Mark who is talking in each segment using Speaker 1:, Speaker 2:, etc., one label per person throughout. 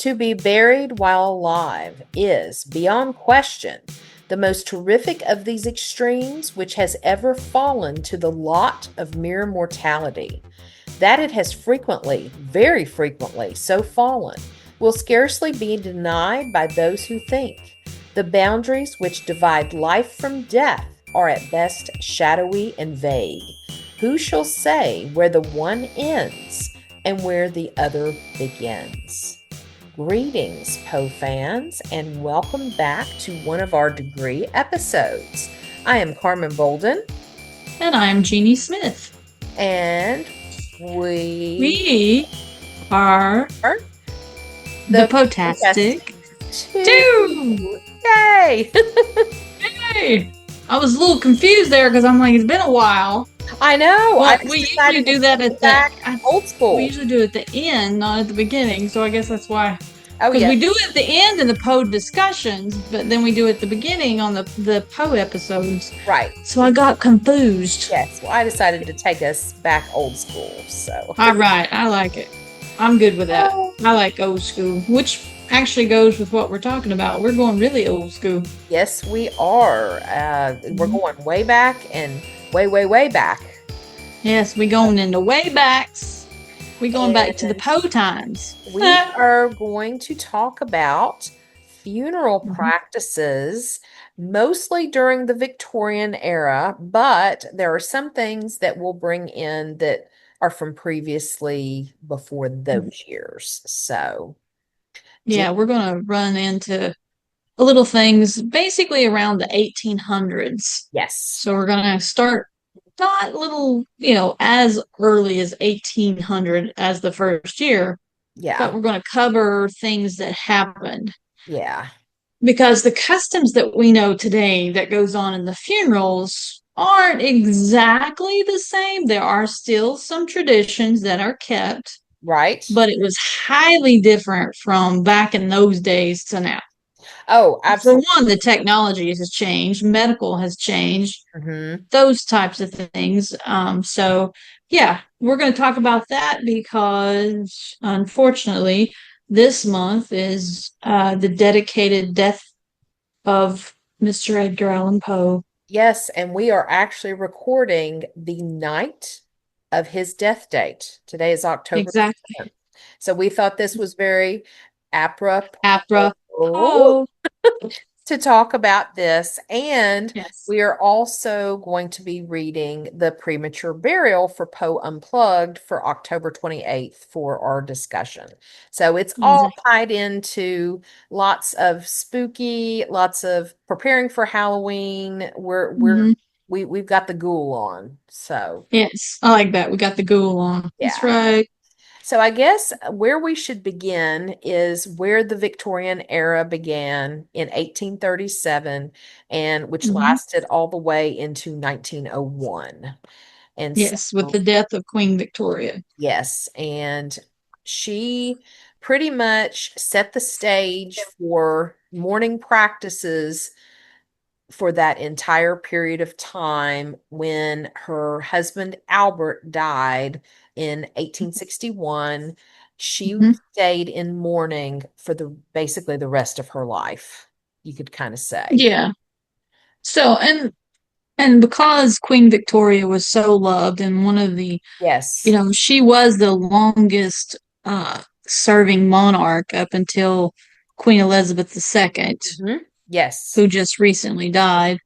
Speaker 1: To be buried while alive is, beyond question, the most terrific of these extremes which has ever fallen to the lot of mere mortality. That it has frequently, very frequently, so fallen, will scarcely be denied by those who think. The boundaries which divide life from death are at best shadowy and vague. Who shall say where the one ends and where the other begins? Greetings, Poe fans, and welcome back to one of our degree episodes. I am Carmen Bolden.
Speaker 2: And I'm Jeanie Smith.
Speaker 1: And we
Speaker 2: are the Potastic Two.
Speaker 1: Yay!
Speaker 2: Hey! I was a little confused there because I'm like, it's been a while.
Speaker 1: I know.
Speaker 2: Well, we usually do that at the
Speaker 1: old school.
Speaker 2: We usually do it at the end, not at the beginning. So I guess that's why.
Speaker 1: Oh,
Speaker 2: because we do it at the end in the Poe discussions, but then we do it at the beginning on the Poe episodes.
Speaker 1: Right.
Speaker 2: So I got confused.
Speaker 1: Yes. Well, I decided to take us back old school. So.
Speaker 2: All right. I like it. I'm good with that. I like old school, which actually goes with what we're talking about. We're going really old school.
Speaker 1: Yes, we are. We're going way back and way back.
Speaker 2: Yes, we're going into way backs. We're going back to the Poe times.
Speaker 1: We are going to talk about funeral practices, mostly during the Victorian era, but there are some things that we'll bring in that are from previously before those years. So,
Speaker 2: yeah, we're going to run into little things basically around the 1800s.
Speaker 1: Yes.
Speaker 2: So we're going to start not little, as early as 1800 as the first year.
Speaker 1: Yeah.
Speaker 2: But we're going to cover things that happened.
Speaker 1: Yeah.
Speaker 2: Because the customs that we know today that goes on in the funerals aren't exactly the same. There are still some traditions that are kept.
Speaker 1: Right.
Speaker 2: But it was highly different from back in those days to now.
Speaker 1: Oh, absolutely.
Speaker 2: For one, the technology has changed, medical has changed, those types of things. So, yeah, we're going to talk about that because, unfortunately, this month is the dedicated death of Mr. Edgar Allan Poe.
Speaker 1: Yes, and we are actually recording the night of his death date. Today is October 7th. So we thought this was very apropos to talk about this. And we are also going to be reading The Premature Burial for Poe Unplugged for October 28th for our discussion. So it's all tied into lots of spooky, lots of preparing for Halloween. We've got the ghoul on. So
Speaker 2: yes, I like that. We got the ghoul on. Yeah. That's right.
Speaker 1: So I guess where we should begin is where the Victorian era began in 1837 and which lasted all the way into 1901. And
Speaker 2: yes, with the death of Queen Victoria.
Speaker 1: Yes, and she pretty much set the stage for mourning practices for that entire period of time when her husband Albert died in 1861. She stayed in mourning for basically the rest of her life, you could kind of say.
Speaker 2: Yeah. So, and because Queen Victoria was so loved and one of the, she was the longest serving monarch up until Queen Elizabeth II.
Speaker 1: Yes.
Speaker 2: Who just recently died.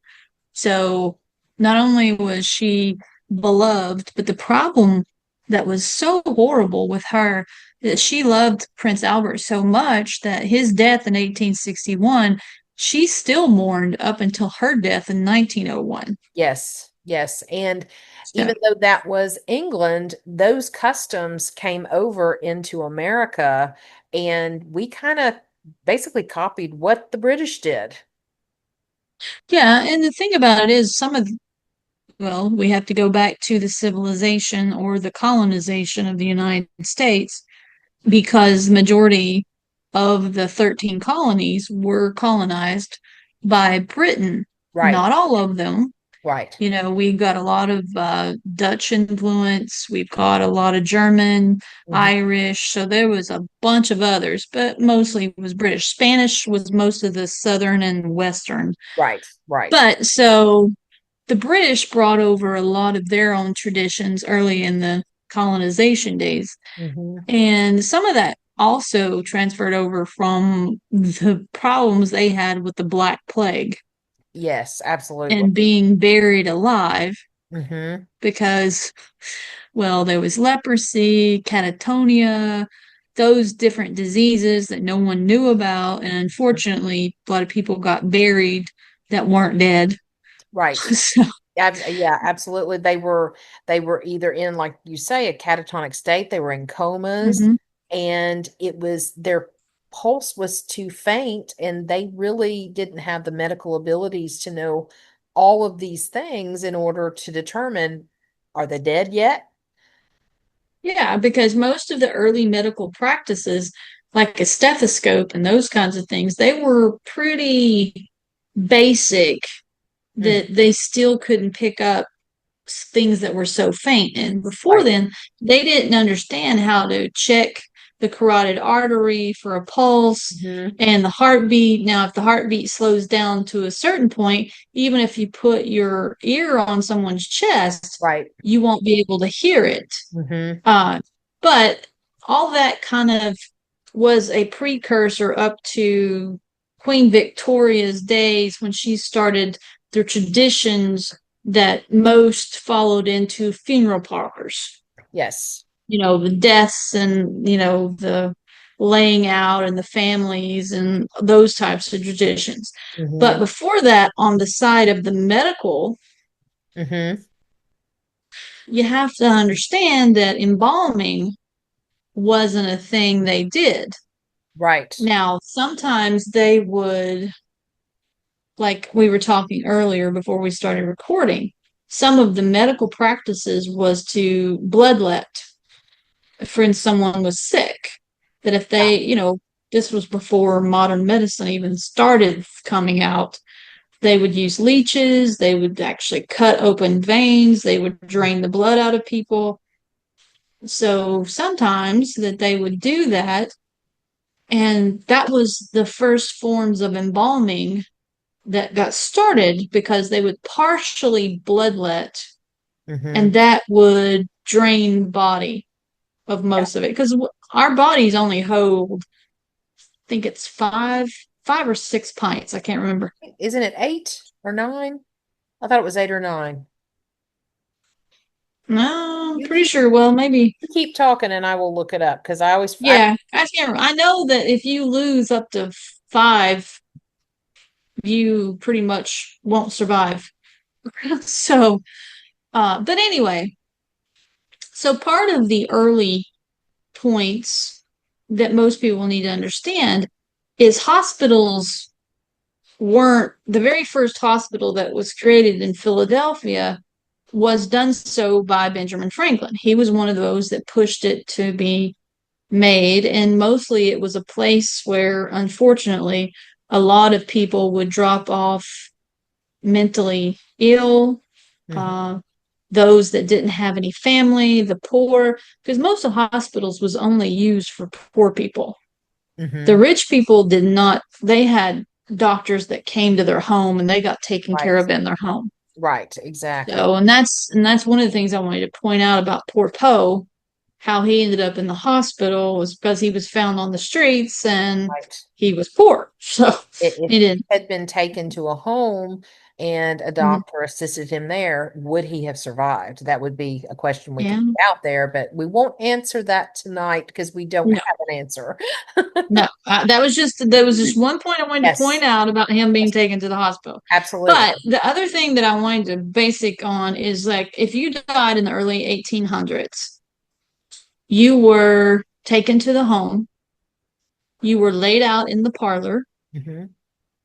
Speaker 2: So not only was she beloved, but the problem that was so horrible with her that she loved Prince Albert so much that his death in 1861, she still mourned up until her death in 1901.
Speaker 1: Yes. Yes. And even though that was England, those customs came over into America, and we kind of basically copied what the British did.
Speaker 2: Yeah, and the thing about it is we have to go back to the civilization or the colonization of the United States because the majority of the 13 colonies were colonized by Britain.
Speaker 1: Right.
Speaker 2: Not all of them,
Speaker 1: Right.
Speaker 2: You know, we've got a lot of Dutch influence. We've got a lot of German,
Speaker 1: Hmm.
Speaker 2: Irish. So there was a bunch of others, but mostly it was British. Spanish was most of the southern and western.
Speaker 1: Right. Right.
Speaker 2: But so the British brought over a lot of their own traditions early in the colonization days.
Speaker 1: Hmm.
Speaker 2: And some of that also transferred over from the problems they had with the Black Plague
Speaker 1: Yes, absolutely.
Speaker 2: and being buried alive
Speaker 1: Hmm.
Speaker 2: because, well, there was leprosy, catatonia, those different diseases that no one knew about. And unfortunately, a lot of people got buried that weren't dead.
Speaker 1: Right.
Speaker 2: So,
Speaker 1: Yeah, absolutely. They were either in, like you say, a catatonic state, they were in comas,
Speaker 2: mhm.
Speaker 1: and it was their pulse was too faint, and they really didn't have the medical abilities to know all of these things in order to determine, are they dead yet?
Speaker 2: Yeah, because most of the early medical practices, like a stethoscope and those kinds of things, they were pretty basic
Speaker 1: Mm,
Speaker 2: that they still couldn't pick up things that were so faint. And before
Speaker 1: right.
Speaker 2: then, they didn't understand how to check the carotid artery for a pulse
Speaker 1: Hmm.
Speaker 2: and the heartbeat. Now, if the heartbeat slows down to a certain point, even if you put your ear on someone's chest,
Speaker 1: Right.
Speaker 2: you won't be able to hear it.
Speaker 1: Hmm.
Speaker 2: Uh, but all that kind of was a precursor up to Queen Victoria's days when she started the traditions that most followed into funeral parlors.
Speaker 1: Yes.
Speaker 2: You know, the deaths and, you know, the laying out and the families and those types of traditions. But
Speaker 1: Hmm.
Speaker 2: before that, on the side of the medical,
Speaker 1: Hmm.
Speaker 2: you have to understand that embalming wasn't a thing they did.
Speaker 1: Right.
Speaker 2: Now, sometimes they would, like we were talking earlier before we started recording, some of the medical practices was to bloodlet. For instance, someone was sick, that if
Speaker 1: Yeah.
Speaker 2: they, you know, this was before modern medicine even started coming out, they would use leeches, they would actually cut open veins, they would drain the blood out of people. So sometimes that they would do that. And that was the first forms of embalming that got started because they would partially bloodlet and
Speaker 1: Hmm.
Speaker 2: that would drain the body of
Speaker 1: Yeah.
Speaker 2: most of it because our bodies only hold, I think it's five or 6 pints. I can't remember.
Speaker 1: Isn't it 8 or 9? I thought it was 8 or 9.
Speaker 2: No, I'm
Speaker 1: You
Speaker 2: pretty
Speaker 1: keep
Speaker 2: sure. Well, maybe.
Speaker 1: you keep talking and I will look it up because I always
Speaker 2: Yeah, I can't remember. I know that if you lose up to five, you pretty much won't survive. So, but anyway, so part of the early points that most people need to understand is hospitals weren't the very first hospital that was created in Philadelphia was done so by Benjamin Franklin. He was one of those that pushed it to be made, and mostly it was a place where, unfortunately, a lot of people would drop off mentally ill,
Speaker 1: hmm.
Speaker 2: uh, those that didn't have any family, the poor, because most of hospitals was only used for poor people. The
Speaker 1: Hmm.
Speaker 2: rich people did not, they had doctors that came to their home and they got taken care
Speaker 1: Right.
Speaker 2: of in their home.
Speaker 1: Right. Exactly.
Speaker 2: So, and that's one of the things I wanted to point out about poor Poe, how he ended up in the hospital was because he was found on the streets and
Speaker 1: Right.
Speaker 2: he was poor. So
Speaker 1: If
Speaker 2: he
Speaker 1: he
Speaker 2: didn't.
Speaker 1: had been taken to a home and a
Speaker 2: Mhm.
Speaker 1: doctor assisted him there, would he have survived? That would be a question we could
Speaker 2: Yeah.
Speaker 1: put out there, but we won't answer that tonight because we don't
Speaker 2: No,
Speaker 1: have an answer.
Speaker 2: no. That was just one point I wanted to point
Speaker 1: Yes.
Speaker 2: out about him being
Speaker 1: Yes.
Speaker 2: taken to the hospital.
Speaker 1: Absolutely.
Speaker 2: But the other thing that I wanted to basic on is like if you died in the early 1800s, you were taken to the home, you were laid out in the parlor,
Speaker 1: Hmm.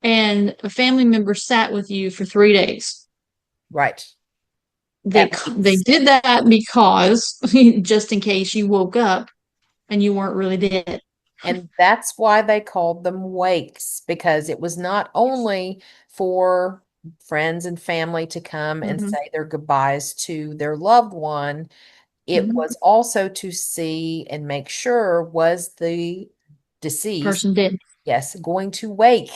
Speaker 2: and a family member sat with you for 3 days.
Speaker 1: Right.
Speaker 2: They
Speaker 1: At
Speaker 2: they
Speaker 1: least.
Speaker 2: did that because just in case you woke up and you weren't really dead.
Speaker 1: And that's why they called them wakes, because it was not only for friends and family to come and
Speaker 2: Hmm.
Speaker 1: say their goodbyes to their loved one. It
Speaker 2: Hmm.
Speaker 1: was also to see and make sure, was the deceased,
Speaker 2: Person dead.
Speaker 1: yes, going to wake.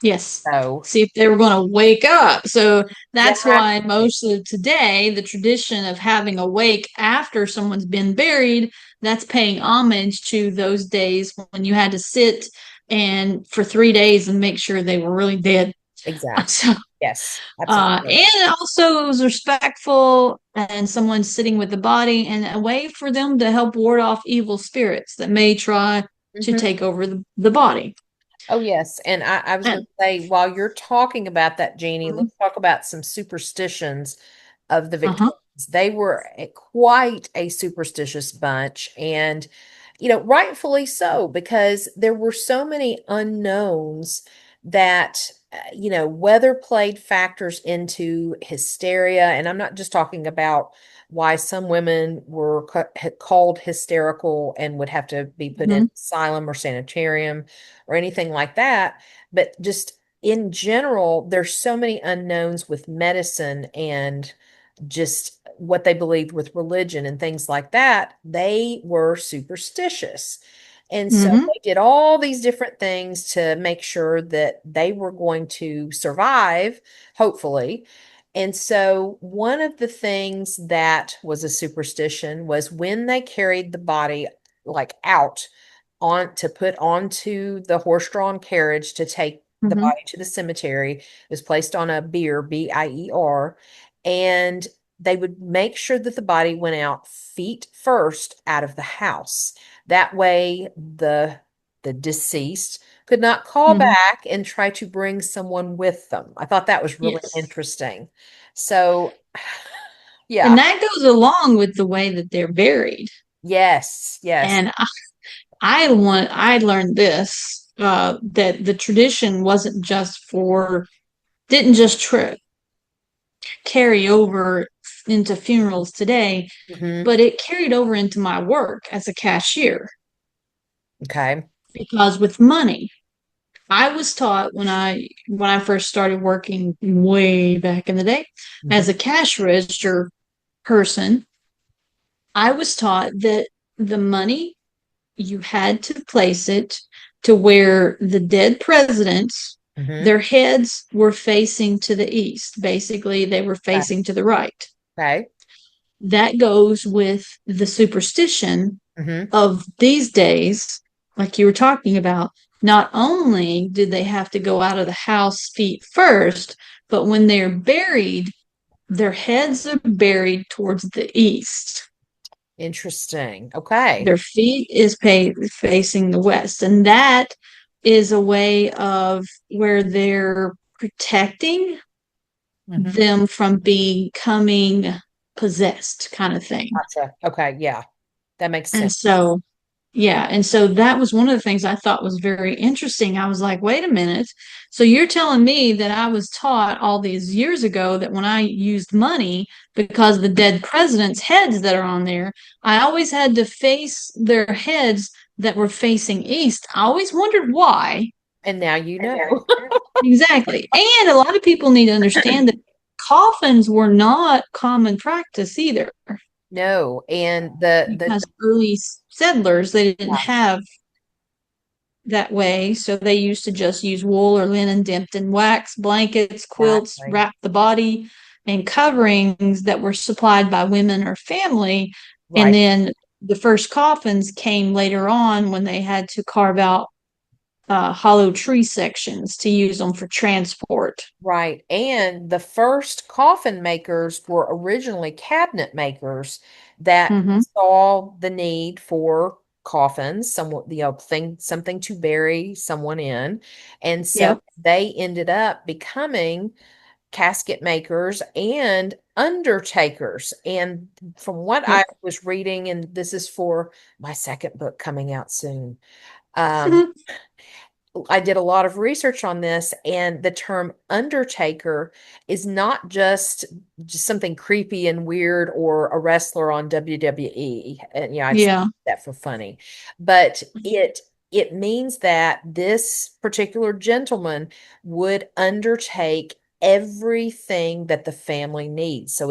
Speaker 2: Yes.
Speaker 1: So,
Speaker 2: See if they were going to wake up. So that's why
Speaker 1: exactly,
Speaker 2: most of today, the tradition of having a wake after someone's been buried, that's paying homage to those days when you had to sit and for 3 days and make sure they were really dead.
Speaker 1: exactly.
Speaker 2: So,
Speaker 1: Yes, absolutely.
Speaker 2: and also it was respectful and someone sitting with the body and a way for them to help ward off evil spirits that may try to
Speaker 1: Mhm.
Speaker 2: take over the body.
Speaker 1: Oh, yes. And I was going
Speaker 2: And,
Speaker 1: to say, while you're talking about that, Jeannie,
Speaker 2: uh-huh.
Speaker 1: let's talk about some superstitions of the
Speaker 2: Uh-huh.
Speaker 1: Victorians. They were quite a superstitious bunch, and, rightfully so, because there were so many unknowns that, weather played factors into hysteria. And I'm not just talking about why some women were called hysterical and would have to be put in
Speaker 2: Mhm.
Speaker 1: asylum or sanitarium or anything like that, but just in general, there's so many unknowns with medicine and just what they believed with religion and things like that. They were superstitious. And so
Speaker 2: Mhm.
Speaker 1: they did all these different things to make sure that they were going to survive, hopefully. And so one of the things that was a superstition was when they carried the body like out on to put onto the horse-drawn carriage to take the
Speaker 2: Mhm.
Speaker 1: body to the cemetery. It was placed on a bier, bier, and they would make sure that the body went out feet first out of the house. That way, the deceased could not call
Speaker 2: Mhm.
Speaker 1: back and try to bring someone with them. I thought that was really
Speaker 2: Yes.
Speaker 1: interesting. So,
Speaker 2: And
Speaker 1: yeah,
Speaker 2: that goes along with the way that they're buried.
Speaker 1: yes, yes.
Speaker 2: And I learned this that the tradition wasn't just for didn't just carry over into funerals today,
Speaker 1: Hmm.
Speaker 2: but it carried over into my work as a cashier
Speaker 1: Okay.
Speaker 2: because with money, I was taught when I first started working way back in the day
Speaker 1: Hmm.
Speaker 2: as a cash register person, I was taught that the money you had to place it to where the dead presidents,
Speaker 1: Hmm.
Speaker 2: their heads were facing to the east. Basically, they were
Speaker 1: Okay.
Speaker 2: facing to the right.
Speaker 1: Okay.
Speaker 2: That goes with the superstition
Speaker 1: Hmm.
Speaker 2: of these days, like you were talking about. Not only did they have to go out of the house feet first, but when they're buried, their heads are buried towards the east.
Speaker 1: Interesting. Okay.
Speaker 2: Their feet is facing the west, and that is a way of where they're protecting
Speaker 1: Hmm.
Speaker 2: them from becoming possessed, kind of thing.
Speaker 1: Gotcha. Okay. Yeah. That makes
Speaker 2: And
Speaker 1: sense.
Speaker 2: so, yeah, and so that was one of the things I thought was very interesting. I was like, wait a minute. So you're telling me that I was taught all these years ago that when I used money, because the dead presidents' heads that are on there, I always had to face their heads that were facing east. I always wondered why.
Speaker 1: And now you know.
Speaker 2: Exactly. And a lot of people need to understand that coffins were not common practice either,
Speaker 1: No. And the
Speaker 2: because early settlers, they didn't
Speaker 1: yeah,
Speaker 2: have that way. So they used to just use wool or linen dipped in wax, blankets, quilts,
Speaker 1: exactly.
Speaker 2: wrap the body, and coverings that were supplied by women or family. And
Speaker 1: Right.
Speaker 2: then the first coffins came later on when they had to carve out hollow tree sections to use them for transport.
Speaker 1: Right. And the first coffin makers were originally cabinet makers that
Speaker 2: Mm-hmm.
Speaker 1: saw the need for coffins, something to bury someone in. And so
Speaker 2: Yep.
Speaker 1: they ended up becoming casket makers and undertakers. And from what
Speaker 2: Yep.
Speaker 1: I was reading, and this is for my second book coming out soon, um, I did a lot of research on this, and the term undertaker is not just something creepy and weird or a wrestler on WWE. And I just
Speaker 2: Yeah.
Speaker 1: that for funny. But it means that this particular gentleman would undertake everything that the family needs. So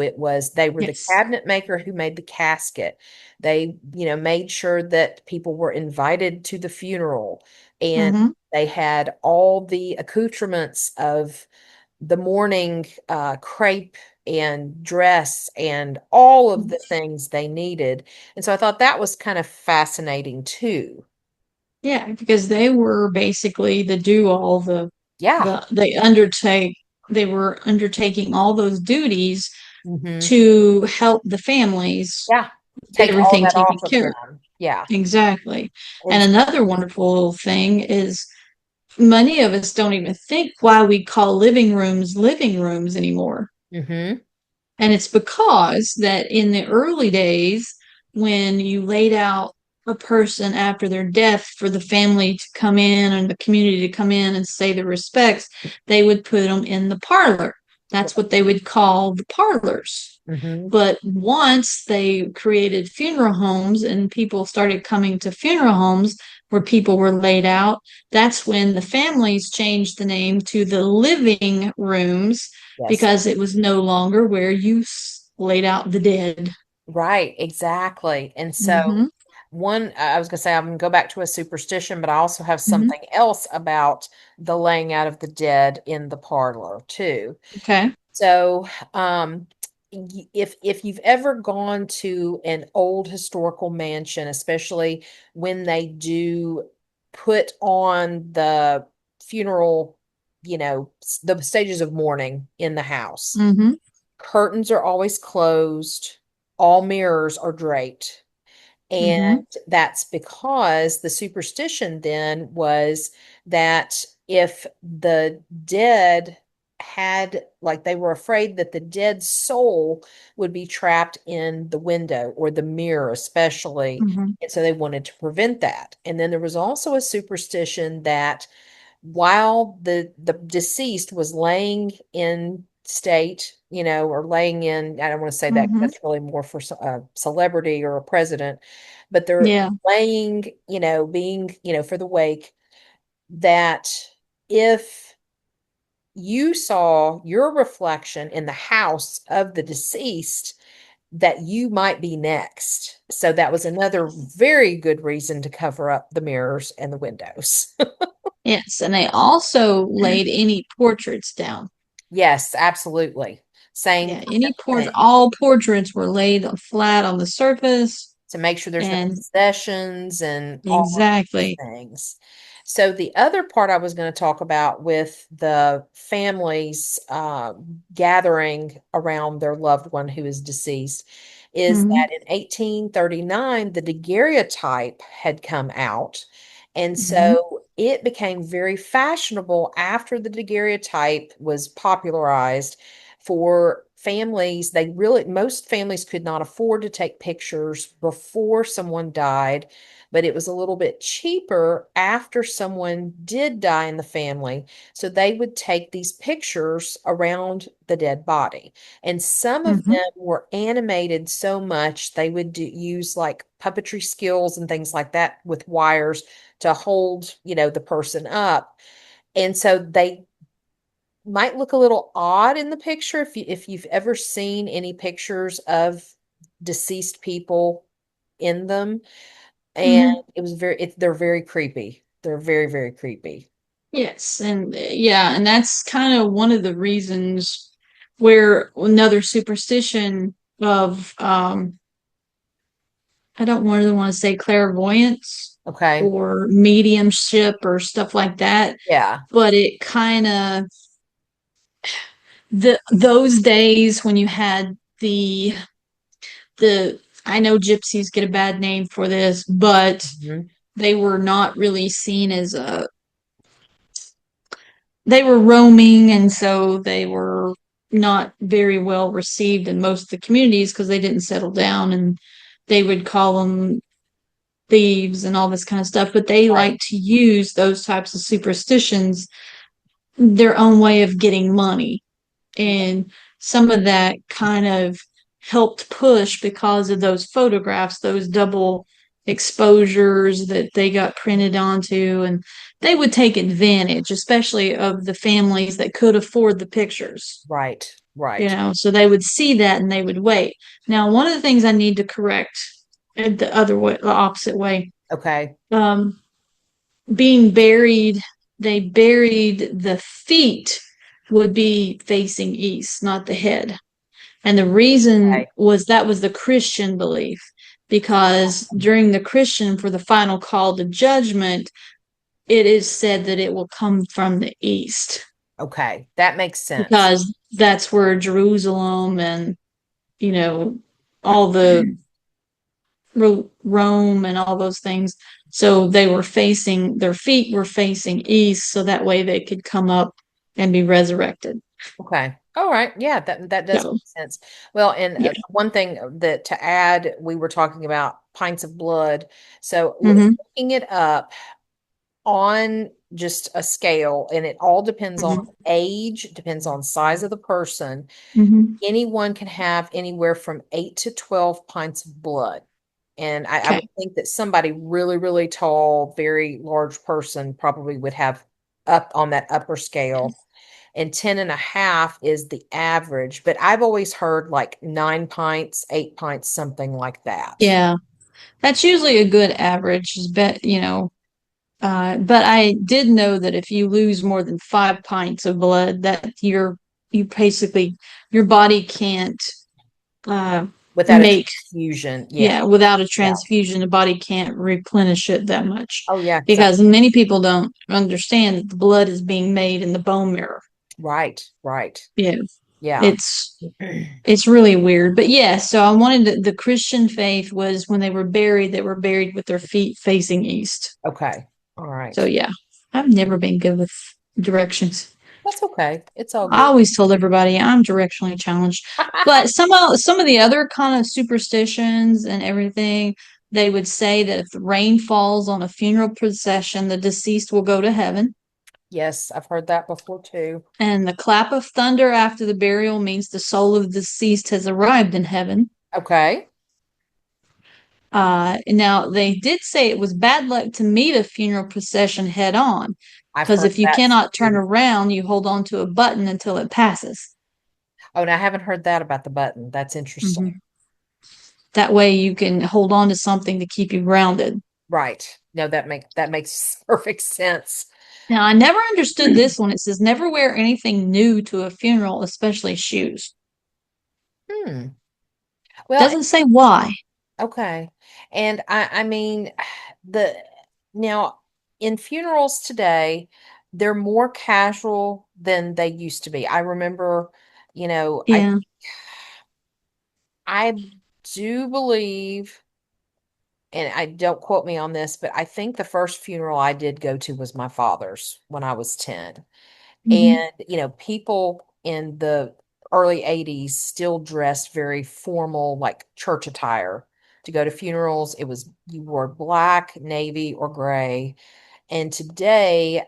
Speaker 1: they were the
Speaker 2: Yes.
Speaker 1: cabinet maker who made the casket. They, made sure that people were invited to the funeral, and
Speaker 2: Mm-hmm.
Speaker 1: they had all the accoutrements of the mourning crepe and dress and all of the things they needed. And so I thought that was kind of fascinating too.
Speaker 2: Yeah, because they were basically the do all
Speaker 1: Yeah.
Speaker 2: they were undertaking all those duties
Speaker 1: Hmm.
Speaker 2: to help the families
Speaker 1: Yeah.
Speaker 2: get
Speaker 1: Take all
Speaker 2: everything
Speaker 1: that
Speaker 2: taken
Speaker 1: off of
Speaker 2: care of.
Speaker 1: them. Yeah.
Speaker 2: Exactly.
Speaker 1: And
Speaker 2: And
Speaker 1: so,
Speaker 2: another wonderful thing is many of us don't even think why we call living rooms anymore.
Speaker 1: hmm
Speaker 2: And it's because that in the early days, when you laid out a person after their death for the family to come in and the community to come in and say their respects, they would put them in the parlor. That's what they would call the parlors.
Speaker 1: hmm
Speaker 2: But once they created funeral homes and people started coming to funeral homes where people were laid out, that's when the families changed the name to the living rooms
Speaker 1: yes.
Speaker 2: because it was no longer where you laid out the dead.
Speaker 1: Right, exactly. And so
Speaker 2: Mm-hmm.
Speaker 1: I was going to say, I'm going to go back to a superstition, but I also have
Speaker 2: Mm-hmm.
Speaker 1: something else about the laying out of the dead in the parlor too.
Speaker 2: Okay.
Speaker 1: So, if you've ever gone to an old historical mansion, especially when they do put on the funeral, the stages of mourning in the house,
Speaker 2: Mm-hmm.
Speaker 1: curtains are always closed, all mirrors are draped. And
Speaker 2: Mm-hmm.
Speaker 1: that's because the superstition then was that if the dead had, like, they were afraid that the dead soul would be trapped in the window or the mirror, especially.
Speaker 2: Mm-hmm.
Speaker 1: And so they wanted to prevent that. And then there was also a superstition that while the deceased was laying in state, or laying in, I don't want to say that 'cause
Speaker 2: Mm-hmm.
Speaker 1: that's really more for a celebrity or a president, but they're
Speaker 2: Yeah.
Speaker 1: laying, being, for the wake, that if you saw your reflection in the house of the deceased, that you might be next. So that was another very good reason to cover up the mirrors and the windows.
Speaker 2: Yes. And they also laid any portraits down.
Speaker 1: Yes, absolutely. Same
Speaker 2: Yeah. Any port
Speaker 1: thing.
Speaker 2: all portraits were laid flat on the surface.
Speaker 1: To make sure there's no
Speaker 2: And
Speaker 1: possessions and all of these
Speaker 2: exactly.
Speaker 1: things. So the other part I was going to talk about with the families gathering around their loved one who is deceased is
Speaker 2: Mm-hmm.
Speaker 1: that in 1839 the daguerreotype had come out, and
Speaker 2: Mm-hmm.
Speaker 1: so it became very fashionable after the daguerreotype was popularized for families. They really, most families could not afford to take pictures before someone died, but it was a little bit cheaper after someone did die in the family. So they would take these pictures around the dead body. And some of
Speaker 2: Mm-hmm.
Speaker 1: them were animated so much they would use like puppetry skills and things like that with wires to hold, the person up. And so they might look a little odd in the picture if you've ever seen any pictures of deceased people in them. And
Speaker 2: Mm-hmm.
Speaker 1: they're very creepy. They're very, very creepy.
Speaker 2: Yes, and yeah, and that's kind of one of the reasons where another superstition of I don't really want to say clairvoyance
Speaker 1: Okay.
Speaker 2: or mediumship or stuff like that,
Speaker 1: Yeah.
Speaker 2: but it kind of those days when you had the I know gypsies get a bad name for this, but
Speaker 1: Mhm.
Speaker 2: they were not really seen as a they were roaming, and so they were not very well received in most of the communities because they didn't settle down, and they would call them thieves and all this kind of stuff. But they
Speaker 1: Right.
Speaker 2: like to use those types of superstitions their own way of getting money, and some of that kind of helped push because of those photographs, those double exposures that they got printed onto, and they would take advantage, especially of the families that could afford the pictures,
Speaker 1: Right. Right.
Speaker 2: so they would see that and they would wait. Now, one of the things I need to correct the other way, the opposite way,
Speaker 1: Okay.
Speaker 2: um, being buried, they buried the feet would be facing east, not the head. And the reason
Speaker 1: Okay.
Speaker 2: was that was the Christian belief, because during the Christian, for the final call to judgment, it is said that it will come from the east,
Speaker 1: Okay. That makes sense.
Speaker 2: because that's where Jerusalem and, you know, all the Rome and all those things. So they were facing, their feet were facing east, so that way they could come up and be resurrected.
Speaker 1: Okay. All right. Yeah, that does
Speaker 2: So,
Speaker 1: make sense. Well, and
Speaker 2: yeah.
Speaker 1: one thing that to add, we were talking about pints of blood. So
Speaker 2: Hmm.
Speaker 1: looking it up on just a scale, and it all depends on
Speaker 2: Hmm.
Speaker 1: age, depends on size of the person.
Speaker 2: Hmm.
Speaker 1: Anyone can have anywhere from 8 to 12 pints of blood. And I
Speaker 2: Okay.
Speaker 1: would think that somebody really, really tall, very large person probably would have up on that upper scale. And 10 and a half is the average. But I've always heard like 9 pints, 8 pints, something like that.
Speaker 2: Yeah. That's usually a good average, but I did know that if you lose more than 5 pints of blood, that you basically, your body can't uh,
Speaker 1: Without a
Speaker 2: make,
Speaker 1: transfusion. Yeah.
Speaker 2: yeah, without a
Speaker 1: Yeah.
Speaker 2: transfusion, the body can't replenish it that much,
Speaker 1: Oh, yeah.
Speaker 2: because many people don't understand that the blood is being made in the bone marrow.
Speaker 1: Right. Right.
Speaker 2: Yeah,
Speaker 1: Yeah.
Speaker 2: it's it's really weird. But yeah, so I wanted the Christian faith was when they were buried with their feet facing east.
Speaker 1: Okay. All
Speaker 2: So
Speaker 1: right.
Speaker 2: yeah, I've never been good with directions.
Speaker 1: That's okay. It's all
Speaker 2: I
Speaker 1: good.
Speaker 2: always told everybody I'm directionally challenged. But some of the other kind of superstitions and everything, they would say that if the rain falls on a funeral procession, the deceased will go to heaven.
Speaker 1: Yes, I've heard that before too.
Speaker 2: And the clap of thunder after the burial means the soul of the deceased has arrived in heaven.
Speaker 1: Okay.
Speaker 2: Now, they did say it was bad luck to meet a funeral procession head on,
Speaker 1: I've
Speaker 2: because
Speaker 1: heard
Speaker 2: if you
Speaker 1: that
Speaker 2: cannot turn
Speaker 1: too.
Speaker 2: around, you hold on to a button until it passes.
Speaker 1: Oh, and I haven't heard that about the button. That's interesting.
Speaker 2: Mhm. That way you can hold on to something to keep you grounded.
Speaker 1: Right. No, that makes perfect sense.
Speaker 2: Now, I never understood this one. It says never wear anything new to a funeral, especially shoes.
Speaker 1: Hmm. Well,
Speaker 2: Doesn't say why.
Speaker 1: okay. And I mean the now in funerals today, they're more casual than they used to be. I remember, I
Speaker 2: Yeah.
Speaker 1: I do believe, and I don't quote me on this, but I think the first funeral I did go to was my father's when I was 10.
Speaker 2: Hmm.
Speaker 1: And, people in the early 80s still dressed very formal, like church attire to go to funerals. It was, you wore black, navy, or gray. And today,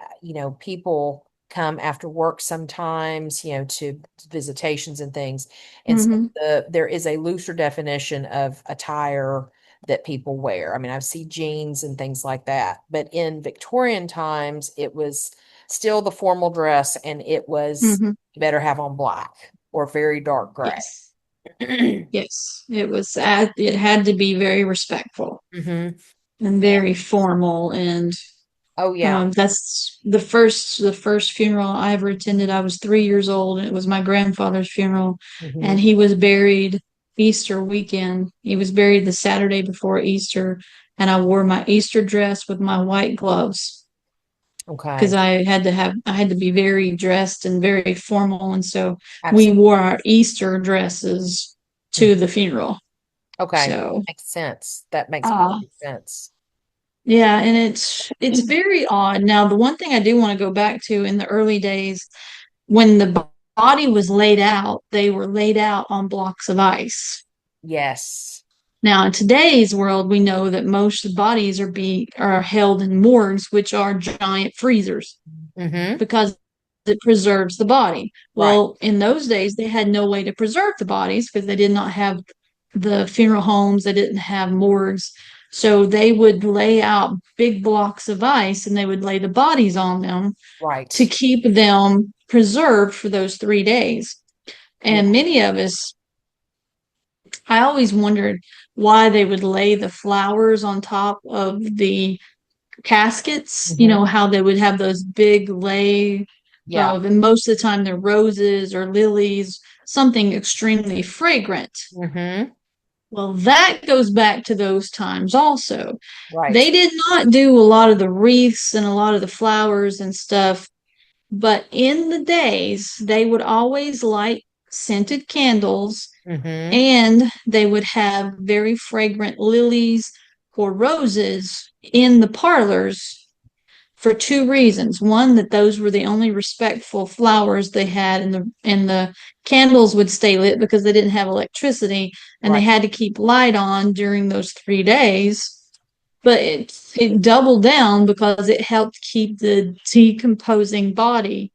Speaker 1: people come after work sometimes, to visitations and things. And so
Speaker 2: Hmm.
Speaker 1: there is a looser definition of attire that people wear. I mean, I've seen jeans and things like that. But in Victorian times, it was still the formal dress, and it was
Speaker 2: Hmm.
Speaker 1: you better have on black or very dark gray.
Speaker 2: Yes. Yes. It had to be very respectful
Speaker 1: Hmm.
Speaker 2: and
Speaker 1: Yeah.
Speaker 2: very formal. And
Speaker 1: Oh, yeah.
Speaker 2: that's the first funeral I ever attended. I was 3 years old, and it was my grandfather's funeral, and
Speaker 1: Hmm.
Speaker 2: he was buried Easter weekend. He was buried the Saturday before Easter, and I wore my Easter dress with my white gloves, because
Speaker 1: Okay.
Speaker 2: I had to be very dressed and very formal, and so we
Speaker 1: Absolutely.
Speaker 2: wore our Easter dresses to the funeral.
Speaker 1: Okay.
Speaker 2: So,
Speaker 1: Makes sense. That makes
Speaker 2: uh,
Speaker 1: perfect sense.
Speaker 2: yeah, and it's very odd. Now, the one thing I do want to go back to, in the early days, when the body was laid out, they were laid out on blocks of ice.
Speaker 1: Yes.
Speaker 2: Now, in today's world, we know that most bodies are held in morgues, which are giant freezers,
Speaker 1: Hmm.
Speaker 2: because it preserves the body.
Speaker 1: Right.
Speaker 2: Well, in those days, they had no way to preserve the bodies, because they did not have the funeral homes, they didn't have morgues. So they would lay out big blocks of ice and they would lay the bodies on them to
Speaker 1: Right.
Speaker 2: keep them preserved for those 3 days.
Speaker 1: Yeah.
Speaker 2: And many of us, I always wondered why they would lay the flowers on top of the caskets,
Speaker 1: Hmm.
Speaker 2: how they would have those big lay
Speaker 1: Yeah.
Speaker 2: of, and most of the time they're roses or lilies, something extremely fragrant.
Speaker 1: Hmm.
Speaker 2: Well, that goes back to those times also.
Speaker 1: Right.
Speaker 2: They did not do a lot of the wreaths and a lot of the flowers and stuff, but in the days, they would always light scented candles
Speaker 1: Hmm.
Speaker 2: and they would have very fragrant lilies or roses in the parlors for two reasons. One, that those were the only respectful flowers they had, and the candles would stay lit because they didn't have electricity and they
Speaker 1: Right.
Speaker 2: had to keep light on during those 3 days. But it doubled down because it helped keep the decomposing body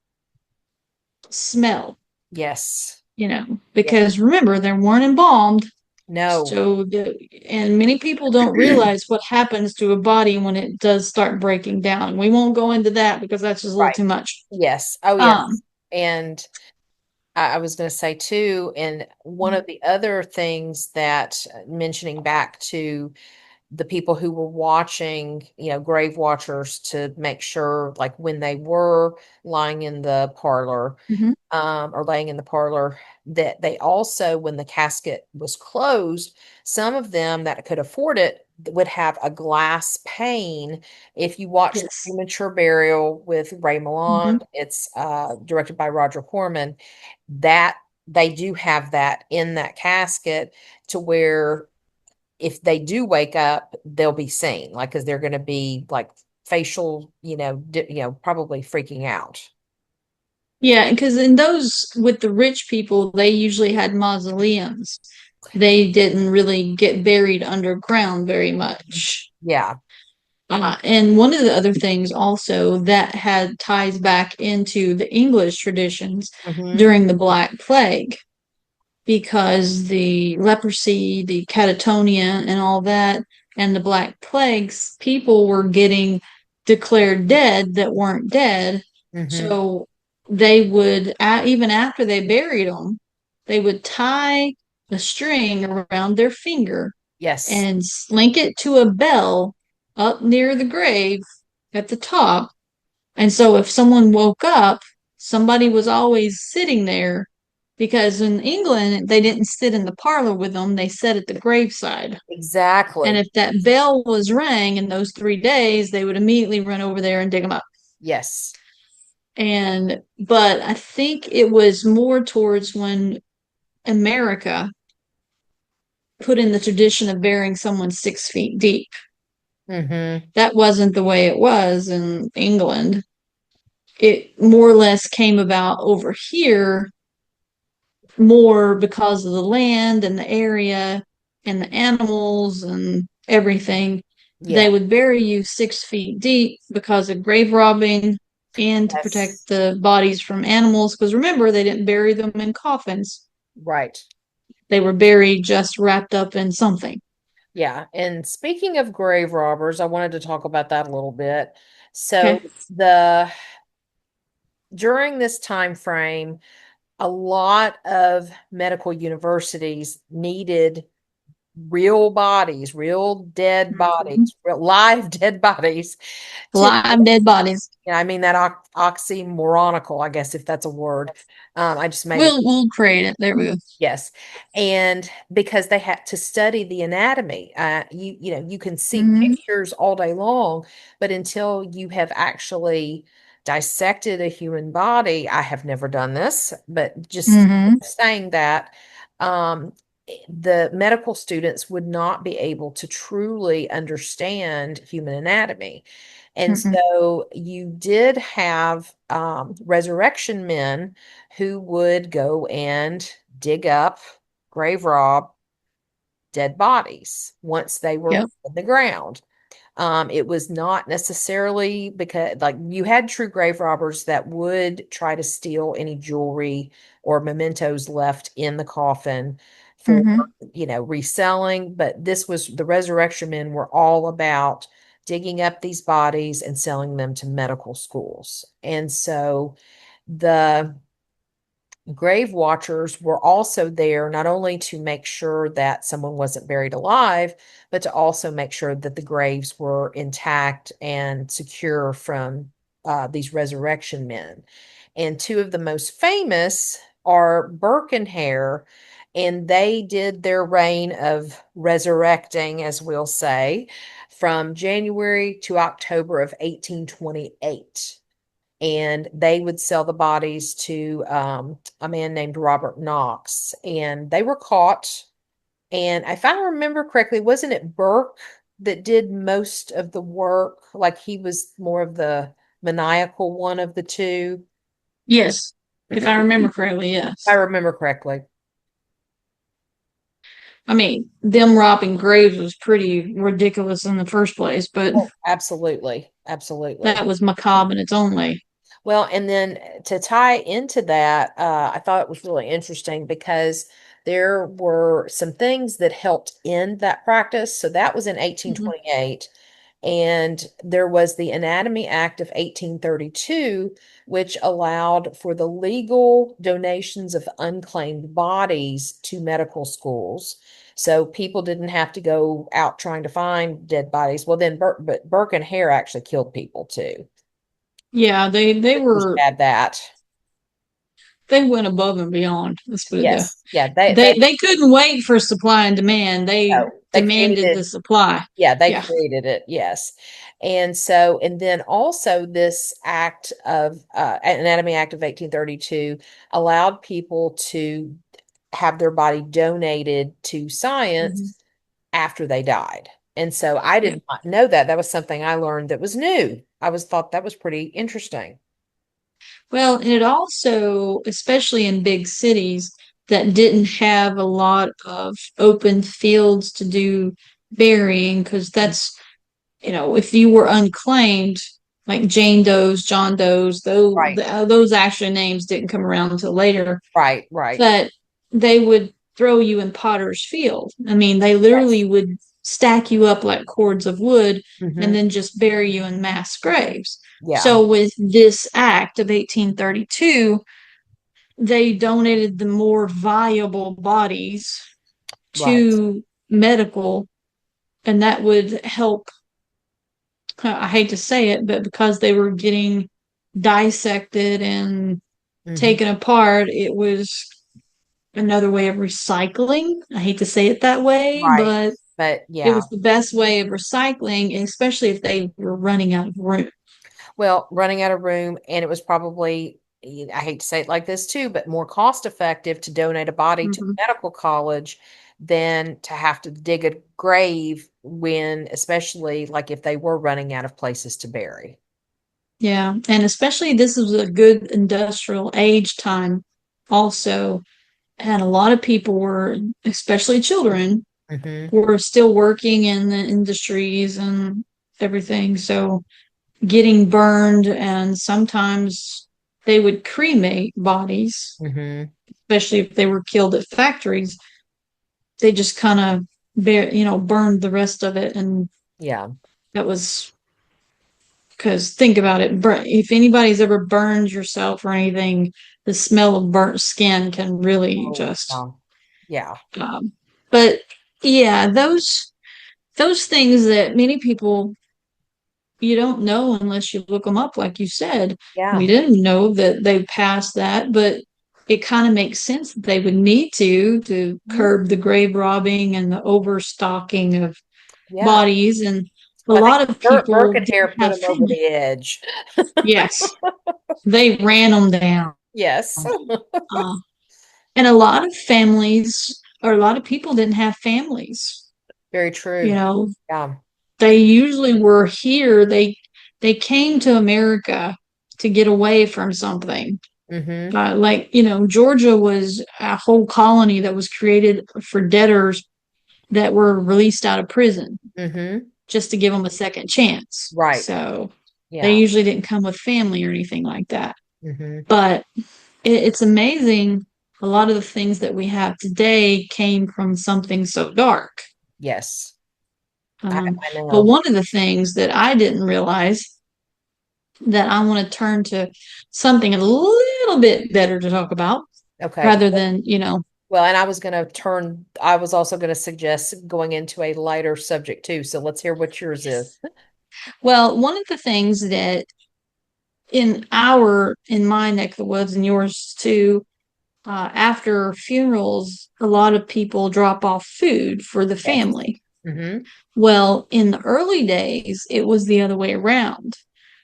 Speaker 2: smell,
Speaker 1: Yes. Yeah.
Speaker 2: because remember, they weren't embalmed.
Speaker 1: No.
Speaker 2: And many people don't realize what happens to a body when it does start breaking down. We won't go into that because that's just a little
Speaker 1: Right.
Speaker 2: too much.
Speaker 1: Yes. Oh,
Speaker 2: Um,
Speaker 1: yes. And I was going to say too, and one of the other things that mentioning back to the people who were watching, grave watchers to make sure, like when they were lying in the parlor,
Speaker 2: mhm.
Speaker 1: or laying in the parlor, that they also, when the casket was closed, some of them that could afford it would have a glass pane. If you watch The
Speaker 2: Yes.
Speaker 1: Premature Burial with Ray
Speaker 2: Hmm.
Speaker 1: Milland, it's directed by Roger Corman, that they do have that in that casket to where if they do wake up, they'll be seen, like, because they're going to be like facial, probably freaking out.
Speaker 2: Yeah, because in those with the rich people, they usually had mausoleums. They didn't really get buried underground very much.
Speaker 1: Yeah.
Speaker 2: And one of the other things also that had ties back into the English traditions
Speaker 1: Hmm.
Speaker 2: during the Black Plague, because the leprosy, the catatonia, and all that, and the Black Plagues, people were getting declared dead that weren't dead.
Speaker 1: Hmm.
Speaker 2: So they would, even after they buried them, they would tie a string around their finger
Speaker 1: Yes.
Speaker 2: and link it to a bell up near the grave at the top. And so if someone woke up, somebody was always sitting there, because in England, they didn't sit in the parlor with them, they sat at the graveside. And
Speaker 1: Exactly.
Speaker 2: if that bell was rang in those 3 days, they would immediately run over there and dig them up.
Speaker 1: Yes.
Speaker 2: But I think it was more towards when America put in the tradition of burying someone 6 feet deep.
Speaker 1: Hmm.
Speaker 2: That wasn't the way it was in England. It more or less came about over here more because of the land and the area and the animals and everything. They
Speaker 1: Yeah.
Speaker 2: would bury you 6 feet deep because of grave robbing and to
Speaker 1: Yes.
Speaker 2: protect the bodies from animals. Because remember, they didn't bury them in coffins,
Speaker 1: Right.
Speaker 2: they were buried just wrapped up in something.
Speaker 1: Yeah. And speaking of grave robbers, I wanted to talk about that a little bit.
Speaker 2: Okay.
Speaker 1: So the during this time frame, a lot of medical universities needed real bodies, real dead
Speaker 2: Mhm.
Speaker 1: bodies, real live dead bodies to,
Speaker 2: Live dead bodies.
Speaker 1: I mean that oxymoronical, I guess, if that's a word. I just made it.
Speaker 2: We'll create it. There we go.
Speaker 1: Yes. And because they had to study the anatomy, you can see
Speaker 2: Hmm.
Speaker 1: pictures all day long, but until you have actually dissected a human body, I have never done this, but just
Speaker 2: Hmm.
Speaker 1: saying that, um, the medical students would not be able to truly understand human anatomy. And
Speaker 2: Hmm.
Speaker 1: so you did have resurrection men who would go and dig up, grave rob dead bodies once they were
Speaker 2: Yep.
Speaker 1: in the ground. It was not necessarily because, like, you had true grave robbers that would try to steal any jewelry or mementos left in the coffin for,
Speaker 2: Hmm.
Speaker 1: reselling. But this was the resurrection men were all about digging up these bodies and selling them to medical schools. And so the grave watchers were also there not only to make sure that someone wasn't buried alive, but to also make sure that the graves were intact and secure from these resurrection men. And two of the most famous are Burke and Hare, and they did their reign of resurrecting, as we'll say, from January to October of 1828, and they would sell the bodies to a man named Robert Knox. And they were caught. And if I remember correctly, wasn't it Burke that did most of the work? Like he was more of the maniacal one of the two.
Speaker 2: Yes, if I
Speaker 1: If
Speaker 2: remember correctly,
Speaker 1: I
Speaker 2: yes.
Speaker 1: remember correctly.
Speaker 2: I mean, them robbing graves was pretty ridiculous in the first place, but
Speaker 1: Oh, absolutely. Absolutely.
Speaker 2: that was macabre in its own way.
Speaker 1: Well, and then to tie into that, I thought it was really interesting because there were some things that helped end that practice. So that was in
Speaker 2: Hmm.
Speaker 1: 1828. And there was the Anatomy Act of 1832, which allowed for the legal donations of unclaimed bodies to medical schools. So people didn't have to go out trying to find dead bodies. Well, then but Burke and Hare actually killed people too.
Speaker 2: Yeah, they
Speaker 1: Just
Speaker 2: were
Speaker 1: add that.
Speaker 2: they went above and beyond. Let's put it there.
Speaker 1: Yes. Yeah, they
Speaker 2: They couldn't wait for supply and demand. They
Speaker 1: no, they
Speaker 2: demanded the
Speaker 1: created
Speaker 2: supply.
Speaker 1: yeah, they
Speaker 2: Yeah.
Speaker 1: created it. Yes. And so and then also this act of Anatomy Act of 1832 allowed people to have their body donated to
Speaker 2: Hmm.
Speaker 1: science after they died. And so I
Speaker 2: Yeah.
Speaker 1: did not know that. That was something I learned that was new. I was thought that was pretty interesting.
Speaker 2: Well, and it also, especially in big cities that didn't have a lot of open fields to do burying, because that's, if you were unclaimed, like Jane Doe's, John Doe's,
Speaker 1: Right.
Speaker 2: those actual names didn't come around until later,
Speaker 1: Right, right.
Speaker 2: but they would throw you in Potter's Field. I mean, they
Speaker 1: Yes.
Speaker 2: literally would stack you up like cords of wood and
Speaker 1: Hmm.
Speaker 2: then just bury you in mass graves.
Speaker 1: Yeah.
Speaker 2: So, with this act of 1832, they donated the more viable bodies
Speaker 1: Right.
Speaker 2: to medical, and that would help. I hate to say it, but because they were getting dissected and
Speaker 1: Hmm.
Speaker 2: taken apart, it was another way of recycling. I hate to say it that way,
Speaker 1: Right.
Speaker 2: but
Speaker 1: But
Speaker 2: it
Speaker 1: yeah.
Speaker 2: was the best way of recycling, especially if they were running out of room.
Speaker 1: Well, running out of room, and it was probably, I hate to say it like this too, but more cost effective to donate a body to
Speaker 2: Hmm.
Speaker 1: medical college than to have to dig a grave when, especially like if they were running out of places to bury.
Speaker 2: Yeah, and especially this was a good industrial age time also. And a lot of people were, especially children,
Speaker 1: Hmm.
Speaker 2: were still working in the industries and everything. So getting burned, and sometimes they would cremate bodies,
Speaker 1: Hmm.
Speaker 2: especially if they were killed at factories. They just kind of burned the rest of it. And
Speaker 1: Yeah.
Speaker 2: that was because think about it, if anybody's ever burned yourself or anything, the smell of burnt skin can really
Speaker 1: Oh,
Speaker 2: just
Speaker 1: yeah. Yeah.
Speaker 2: um, but yeah, those things that many people, you don't know unless you look them up, like you said. We
Speaker 1: Yeah.
Speaker 2: didn't know that they passed that, but it kind of makes sense that they would need to
Speaker 1: Mhm.
Speaker 2: curb the grave robbing and the overstocking of
Speaker 1: Yeah.
Speaker 2: bodies. And a
Speaker 1: Well, I think
Speaker 2: lot of people
Speaker 1: Burke and
Speaker 2: didn't
Speaker 1: Hare put
Speaker 2: have
Speaker 1: them over
Speaker 2: family.
Speaker 1: the edge.
Speaker 2: Yes, they ran them down.
Speaker 1: Yes.
Speaker 2: Uh, and a lot of families, or a lot of people didn't have families.
Speaker 1: Very
Speaker 2: You
Speaker 1: true.
Speaker 2: know,
Speaker 1: Yeah.
Speaker 2: they usually were here. They came to America to get away from something.
Speaker 1: Hmm.
Speaker 2: Like, Georgia was a whole colony that was created for debtors that were released out of prison
Speaker 1: Hmm.
Speaker 2: just to give them a second chance.
Speaker 1: Right.
Speaker 2: So they
Speaker 1: Yeah.
Speaker 2: usually didn't come with family or anything like that.
Speaker 1: Hmm.
Speaker 2: But it's amazing. a lot of the things that we have today came from something so dark.
Speaker 1: Yes. I,
Speaker 2: Um,
Speaker 1: I
Speaker 2: but
Speaker 1: know.
Speaker 2: one of the things that I didn't realize that I want to turn to something a little bit better to talk about
Speaker 1: Okay.
Speaker 2: rather than, you know,
Speaker 1: Well, and I was also going to suggest going into a lighter subject too. So let's hear what yours is.
Speaker 2: well, one of the things that in my neck of the woods and yours too, after funerals, a lot of people drop off food for the
Speaker 1: Yes.
Speaker 2: family.
Speaker 1: Mm-hmm.
Speaker 2: Well, in the early days, it was the other way around.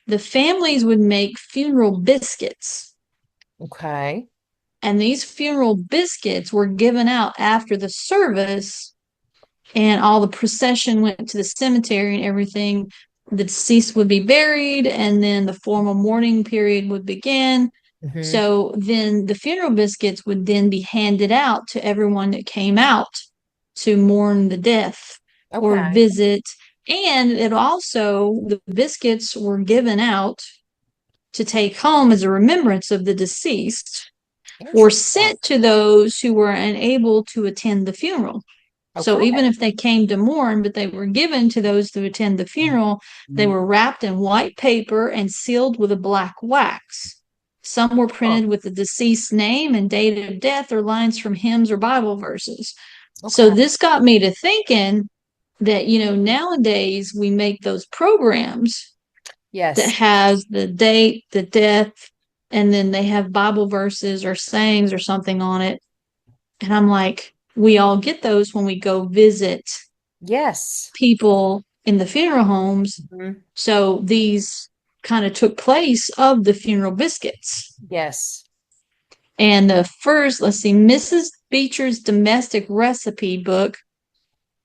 Speaker 2: The families would make funeral biscuits,
Speaker 1: Okay.
Speaker 2: and these funeral biscuits were given out after the service, and all the procession went to the cemetery and everything. The deceased would be buried, and then the formal mourning period would begin.
Speaker 1: Mm-hmm.
Speaker 2: So then the funeral biscuits would then be handed out to everyone that came out to mourn the death or
Speaker 1: Okay.
Speaker 2: visit. And it also, the biscuits were given out to take home as a remembrance of the deceased or
Speaker 1: Interesting.
Speaker 2: sent to those who were unable to attend the funeral. So
Speaker 1: Okay.
Speaker 2: even if they came to mourn, but they were given to those to attend the funeral, they were wrapped in white paper and sealed with a black wax. Some were
Speaker 1: Oh,
Speaker 2: printed with the deceased's name and date of death or lines from hymns or Bible verses. So
Speaker 1: okay.
Speaker 2: this got me to thinking that, you know, nowadays we make those programs that
Speaker 1: Yes.
Speaker 2: has the date, the death, and then they have Bible verses or sayings or something on it. And I'm like, we all get those when we go visit
Speaker 1: Yes.
Speaker 2: people in the funeral homes.
Speaker 1: Mhm.
Speaker 2: So these kind of took place of the funeral biscuits.
Speaker 1: Yes.
Speaker 2: And the first, let's see, Mrs. Beecher's Domestic Recipe Book,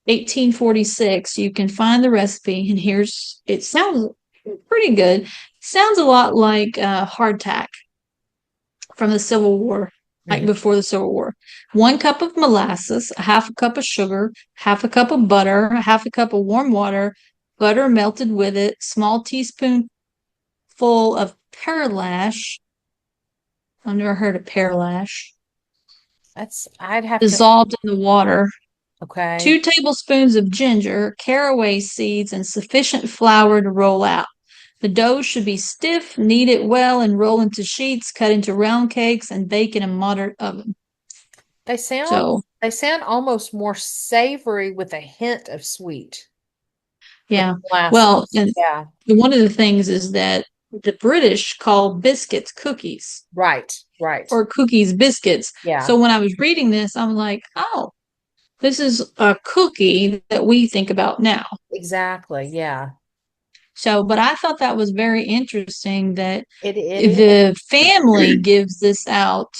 Speaker 2: 1846. You can find the recipe, and here's it sounds pretty good. Sounds a lot like hardtack from the Civil War, like
Speaker 1: Mhm.
Speaker 2: before the Civil War. 1 cup of molasses, a half a cup of sugar, half a cup of butter, half a cup of warm water, butter melted with it, small teaspoonful of pearlash. I've never heard of pearlash.
Speaker 1: I'd have to,
Speaker 2: Dissolved in the water.
Speaker 1: okay.
Speaker 2: 2 tablespoons of ginger, caraway seeds, and sufficient flour to roll out. The dough should be stiff, knead it well, and roll into sheets, cut into round cakes, and bake in a moderate oven.
Speaker 1: They sound,
Speaker 2: So,
Speaker 1: they sound almost more savory with a hint of sweet with
Speaker 2: yeah. Well,
Speaker 1: molasses.
Speaker 2: and
Speaker 1: Yeah.
Speaker 2: one of the things is that the British call biscuits cookies
Speaker 1: Right. Right.
Speaker 2: or cookies biscuits.
Speaker 1: Yeah.
Speaker 2: So when I was reading this, I'm like, oh, this is a cookie that we think about now.
Speaker 1: Exactly. Yeah.
Speaker 2: So, but I thought that was very interesting that
Speaker 1: It
Speaker 2: the family
Speaker 1: is.
Speaker 2: gives this out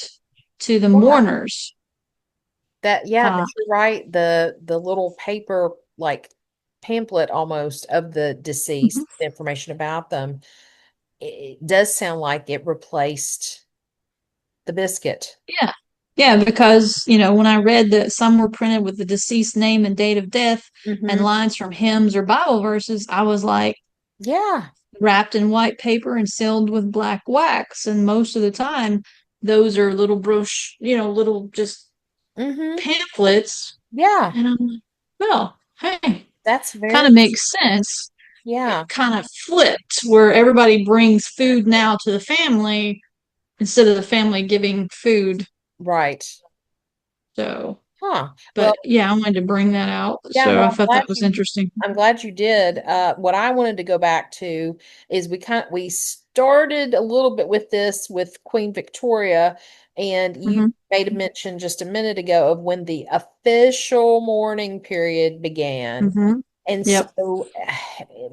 Speaker 2: to the
Speaker 1: Yeah.
Speaker 2: mourners.
Speaker 1: That
Speaker 2: Uh,
Speaker 1: you're right. The little paper like pamphlet almost of the
Speaker 2: mhm.
Speaker 1: deceased, information about them. It does sound like it replaced the biscuit.
Speaker 2: Yeah. Yeah, because, you know, when I read that some were printed with the deceased name and date of death and
Speaker 1: Hmm.
Speaker 2: lines from hymns or Bible verses, I was like,
Speaker 1: Yeah.
Speaker 2: wrapped in white paper and sealed with black wax. And most of the time, those are little little just
Speaker 1: Hmm.
Speaker 2: pamphlets.
Speaker 1: Yeah.
Speaker 2: And I'm like, well, hey,
Speaker 1: That's
Speaker 2: kind
Speaker 1: very,
Speaker 2: of makes sense.
Speaker 1: yeah.
Speaker 2: It kind of flipped where everybody brings food now to the family instead of the family giving food.
Speaker 1: Right.
Speaker 2: So,
Speaker 1: Huh. Well,
Speaker 2: but yeah, I wanted to bring that out.
Speaker 1: yeah,
Speaker 2: So I thought that was interesting.
Speaker 1: I'm glad you did. What I wanted to go back to is we started a little bit with this with Queen Victoria, and you
Speaker 2: Hmm.
Speaker 1: made a mention just a minute ago of when the official mourning period began.
Speaker 2: Hmm.
Speaker 1: And
Speaker 2: Yep.
Speaker 1: so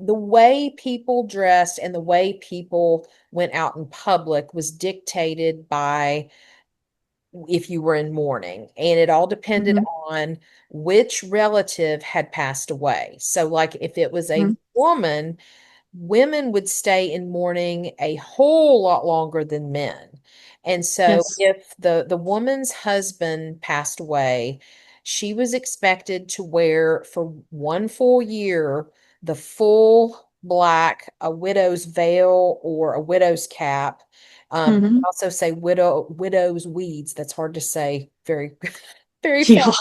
Speaker 1: the way people dressed and the way people went out in public was dictated by if you were in mourning, and it all depended
Speaker 2: Hmm.
Speaker 1: on which relative had passed away. So, like if it was a
Speaker 2: Hmm.
Speaker 1: woman, women would stay in mourning a whole lot longer than men. And so
Speaker 2: Yes.
Speaker 1: if the woman's husband passed away, she was expected to wear for one full year the full black, a widow's veil or a widow's cap.
Speaker 2: Hmm.
Speaker 1: Also say widow's weeds. That's hard to say very, very fast.
Speaker 2: Yeah,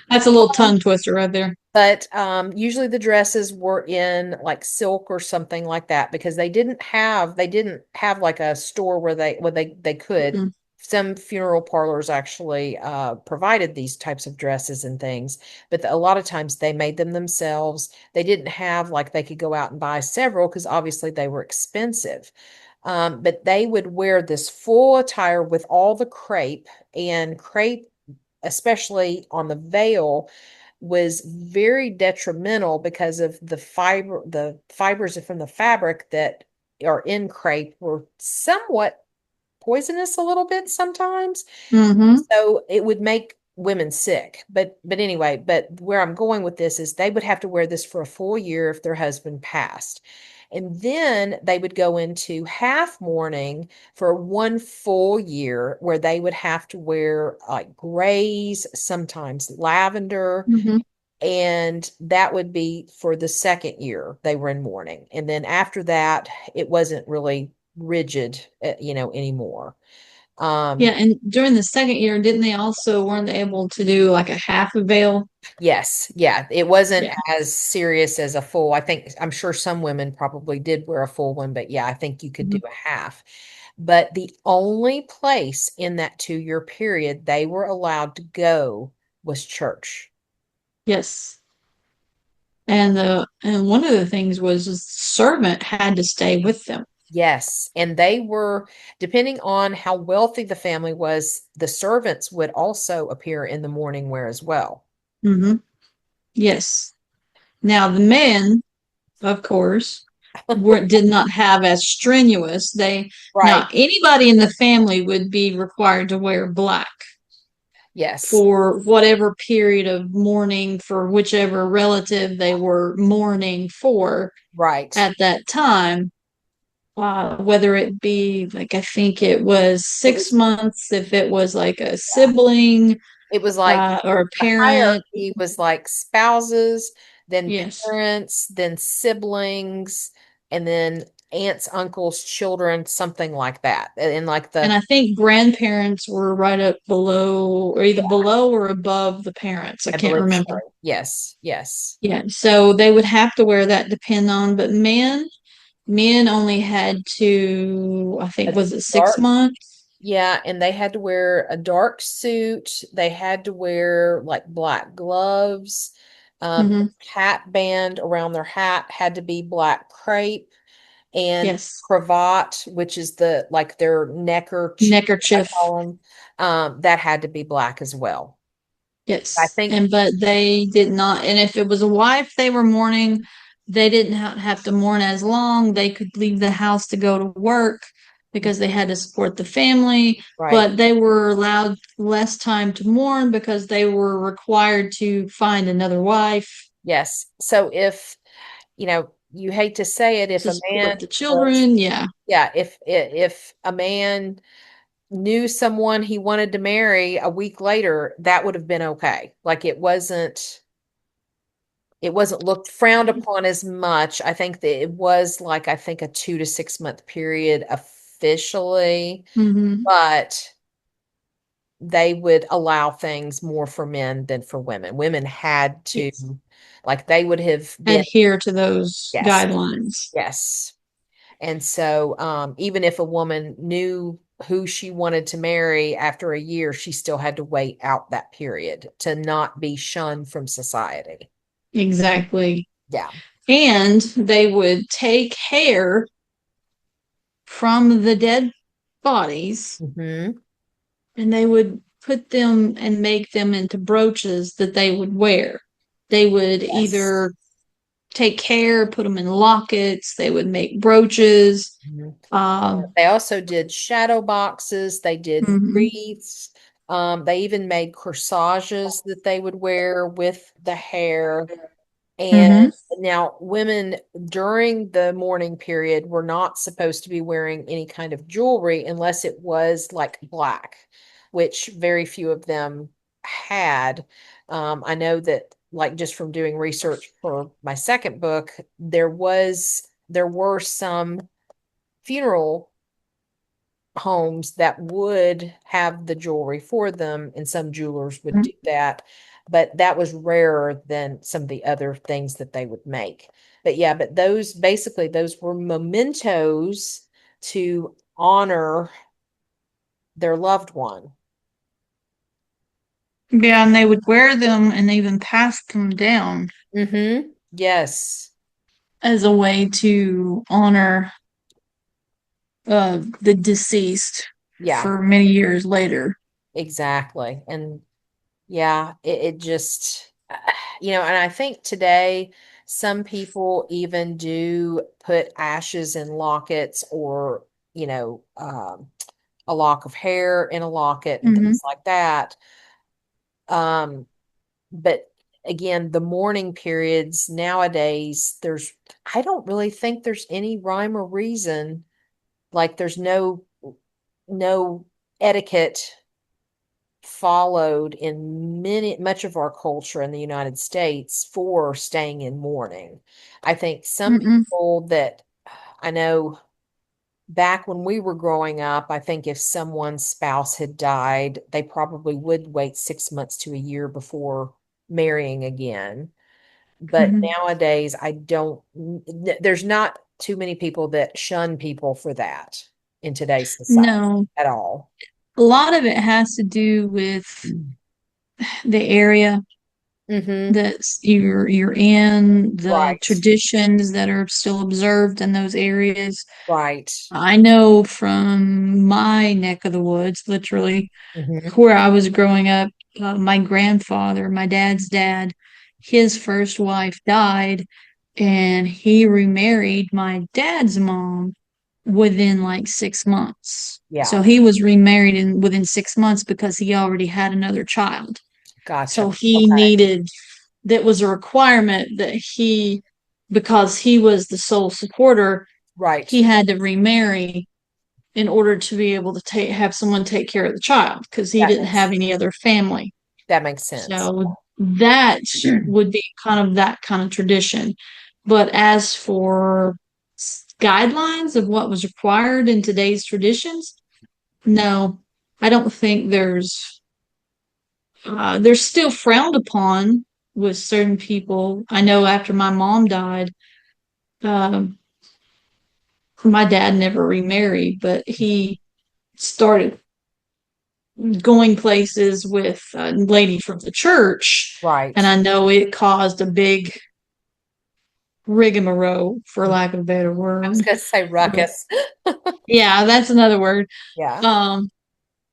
Speaker 2: that's a little tongue twister right there.
Speaker 1: But usually the dresses were in like silk or something like that because they didn't have like a store where they could.
Speaker 2: Mm-mm.
Speaker 1: Some funeral parlors actually provided these types of dresses and things, but a lot of times they made them themselves. They didn't have like they could go out and buy several because obviously they were expensive. But they would wear this full attire with all the crepe, and crepe, especially on the veil, was very detrimental because of the fibers from the fabric that are in crepe were somewhat poisonous a little bit sometimes.
Speaker 2: Hmm.
Speaker 1: So it would make women sick. But anyway, but where I'm going with this is they would have to wear this for a full year if their husband passed. And then they would go into half mourning for one full year where they would have to wear like grays, sometimes lavender,
Speaker 2: Hmm.
Speaker 1: and that would be for the second year they were in mourning. And then after that, it wasn't really rigid, anymore.
Speaker 2: Yeah,
Speaker 1: Um,
Speaker 2: and during the second year, didn't they also weren't they able to do like a half a veil?
Speaker 1: yes, yeah, it wasn't
Speaker 2: Yeah.
Speaker 1: as serious as a full. I'm sure some women probably did wear a full one, but yeah, I think you could do
Speaker 2: Mhm.
Speaker 1: a half. But the only place in that 2 year period they were allowed to go was church.
Speaker 2: Yes. And one of the things was the servant had to stay with them.
Speaker 1: Yes, and they were, depending on how wealthy the family was, the servants would also appear in the mourning wear as well.
Speaker 2: Hmm. Yes. Now the men, of course, did not have as strenuous. They
Speaker 1: Right.
Speaker 2: Now anybody in the family would be required to wear black
Speaker 1: Yes.
Speaker 2: for whatever period of mourning for whichever relative they were mourning for
Speaker 1: Right.
Speaker 2: at that time. Whether it be like I think it was
Speaker 1: It
Speaker 2: 6 months if it was like a sibling
Speaker 1: was like
Speaker 2: or a
Speaker 1: the
Speaker 2: parent.
Speaker 1: hierarchy was like spouses, then
Speaker 2: Yes.
Speaker 1: parents, then siblings, and then aunts, uncles, children, something like that. And like
Speaker 2: And
Speaker 1: the,
Speaker 2: I think grandparents were right up below, or either
Speaker 1: yeah,
Speaker 2: below or above the parents. I
Speaker 1: I
Speaker 2: can't
Speaker 1: believe so.
Speaker 2: remember.
Speaker 1: Yes. Yes.
Speaker 2: Yeah, so they would have to wear that depend on, but men only had to, I
Speaker 1: A
Speaker 2: think, was it six
Speaker 1: dark
Speaker 2: months?
Speaker 1: Yeah, and they had to wear a dark suit. They had to wear like black gloves.
Speaker 2: Hmm.
Speaker 1: Hat band around their hat had to be black crepe, and
Speaker 2: Yes,
Speaker 1: cravat, which is the like their necker chief, I
Speaker 2: neckerchief.
Speaker 1: call them, that had to be black as well. I
Speaker 2: Yes,
Speaker 1: think,
Speaker 2: and but they did not. And if it was a wife they were mourning, they didn't have to mourn as long. They could leave the house to go to work because they had to support the family,
Speaker 1: right,
Speaker 2: but they were allowed less time to mourn because they were required to find another wife
Speaker 1: yes. So if, you hate to say it, if
Speaker 2: to
Speaker 1: a man
Speaker 2: support the
Speaker 1: was,
Speaker 2: children. Yeah,
Speaker 1: yeah, if a man knew someone he wanted to marry a week later, that would have been okay. Like it wasn't looked frowned upon as much. I think that it was like I think a 2 to 6 month period officially,
Speaker 2: hmm,
Speaker 1: but they would allow things more for men than for women. Women had to,
Speaker 2: yes,
Speaker 1: like they would have been,
Speaker 2: adhere to those
Speaker 1: yes,
Speaker 2: guidelines.
Speaker 1: yes. And so, even if a woman knew who she wanted to marry after a year, she still had to wait out that period to not be shunned from society.
Speaker 2: Exactly.
Speaker 1: Yeah.
Speaker 2: And they would take hair from the dead bodies
Speaker 1: Hmm.
Speaker 2: and they would put them and make them into brooches that they would wear. They would
Speaker 1: Yes.
Speaker 2: either take care, put them in lockets, they would make brooches.
Speaker 1: Mhm.
Speaker 2: Um,
Speaker 1: They also did shadow boxes. They did
Speaker 2: mhm.
Speaker 1: wreaths. They even made corsages that they would wear with the hair. And
Speaker 2: Mhm.
Speaker 1: now, women during the mourning period were not supposed to be wearing any kind of jewelry unless it was like black, which very few of them had. I know that, like, just from doing research for my second book, there was. there were some funeral homes that would have the jewelry for them, and some jewelers would do that, but that was rarer than some of the other things that they would make. But yeah, but those basically those were mementos to honor their loved one.
Speaker 2: Yeah, and they would wear them and even pass them down
Speaker 1: Mm-hmm. Yes.
Speaker 2: as a way to honor the deceased
Speaker 1: Yeah,
Speaker 2: for many years later.
Speaker 1: exactly. And yeah, it just, and I think today some people even do put ashes in lockets, or, a lock of hair in a locket and
Speaker 2: Hmm.
Speaker 1: things like that. Um, but again, the mourning periods nowadays, I don't really think there's any rhyme or reason. Like there's no etiquette followed in much of our culture in the United States for staying in mourning. I think some
Speaker 2: Mm-mm.
Speaker 1: people that I know back when we were growing up, I think if someone's spouse had died, they probably would wait 6 months to a year before marrying again. But
Speaker 2: Hmm.
Speaker 1: nowadays, there's not too many people that shun people for that in today's society
Speaker 2: No,
Speaker 1: at all.
Speaker 2: a lot of it has to do with the area
Speaker 1: Mm-hmm.
Speaker 2: that you're in, the
Speaker 1: Right.
Speaker 2: traditions that are still observed in those areas.
Speaker 1: Right.
Speaker 2: I know from my neck of the woods, literally,
Speaker 1: Hmm.
Speaker 2: where I was growing up, my grandfather, my dad's dad, his first wife died, and he remarried my dad's mom within like 6 months.
Speaker 1: Yeah.
Speaker 2: So he was remarried within 6 months because he already had another child. So
Speaker 1: Gotcha.
Speaker 2: he
Speaker 1: Okay.
Speaker 2: needed, that was a requirement that because he was the sole supporter,
Speaker 1: Right.
Speaker 2: he had to remarry in order to be able to have someone take care of the child because he
Speaker 1: That
Speaker 2: didn't
Speaker 1: makes
Speaker 2: have any other family.
Speaker 1: that makes sense.
Speaker 2: So that would be kind of that kind of tradition. But as for guidelines of what was required in today's traditions, no, I don't think there's still frowned upon with certain people. I know after my mom died, um, my dad never remarried, but he started going places with a lady from the church,
Speaker 1: Right.
Speaker 2: and I know it caused a big rigmarole, for lack of a better
Speaker 1: I was
Speaker 2: word.
Speaker 1: gonna say
Speaker 2: But
Speaker 1: ruckus.
Speaker 2: yeah, that's another word.
Speaker 1: Yeah.
Speaker 2: Um,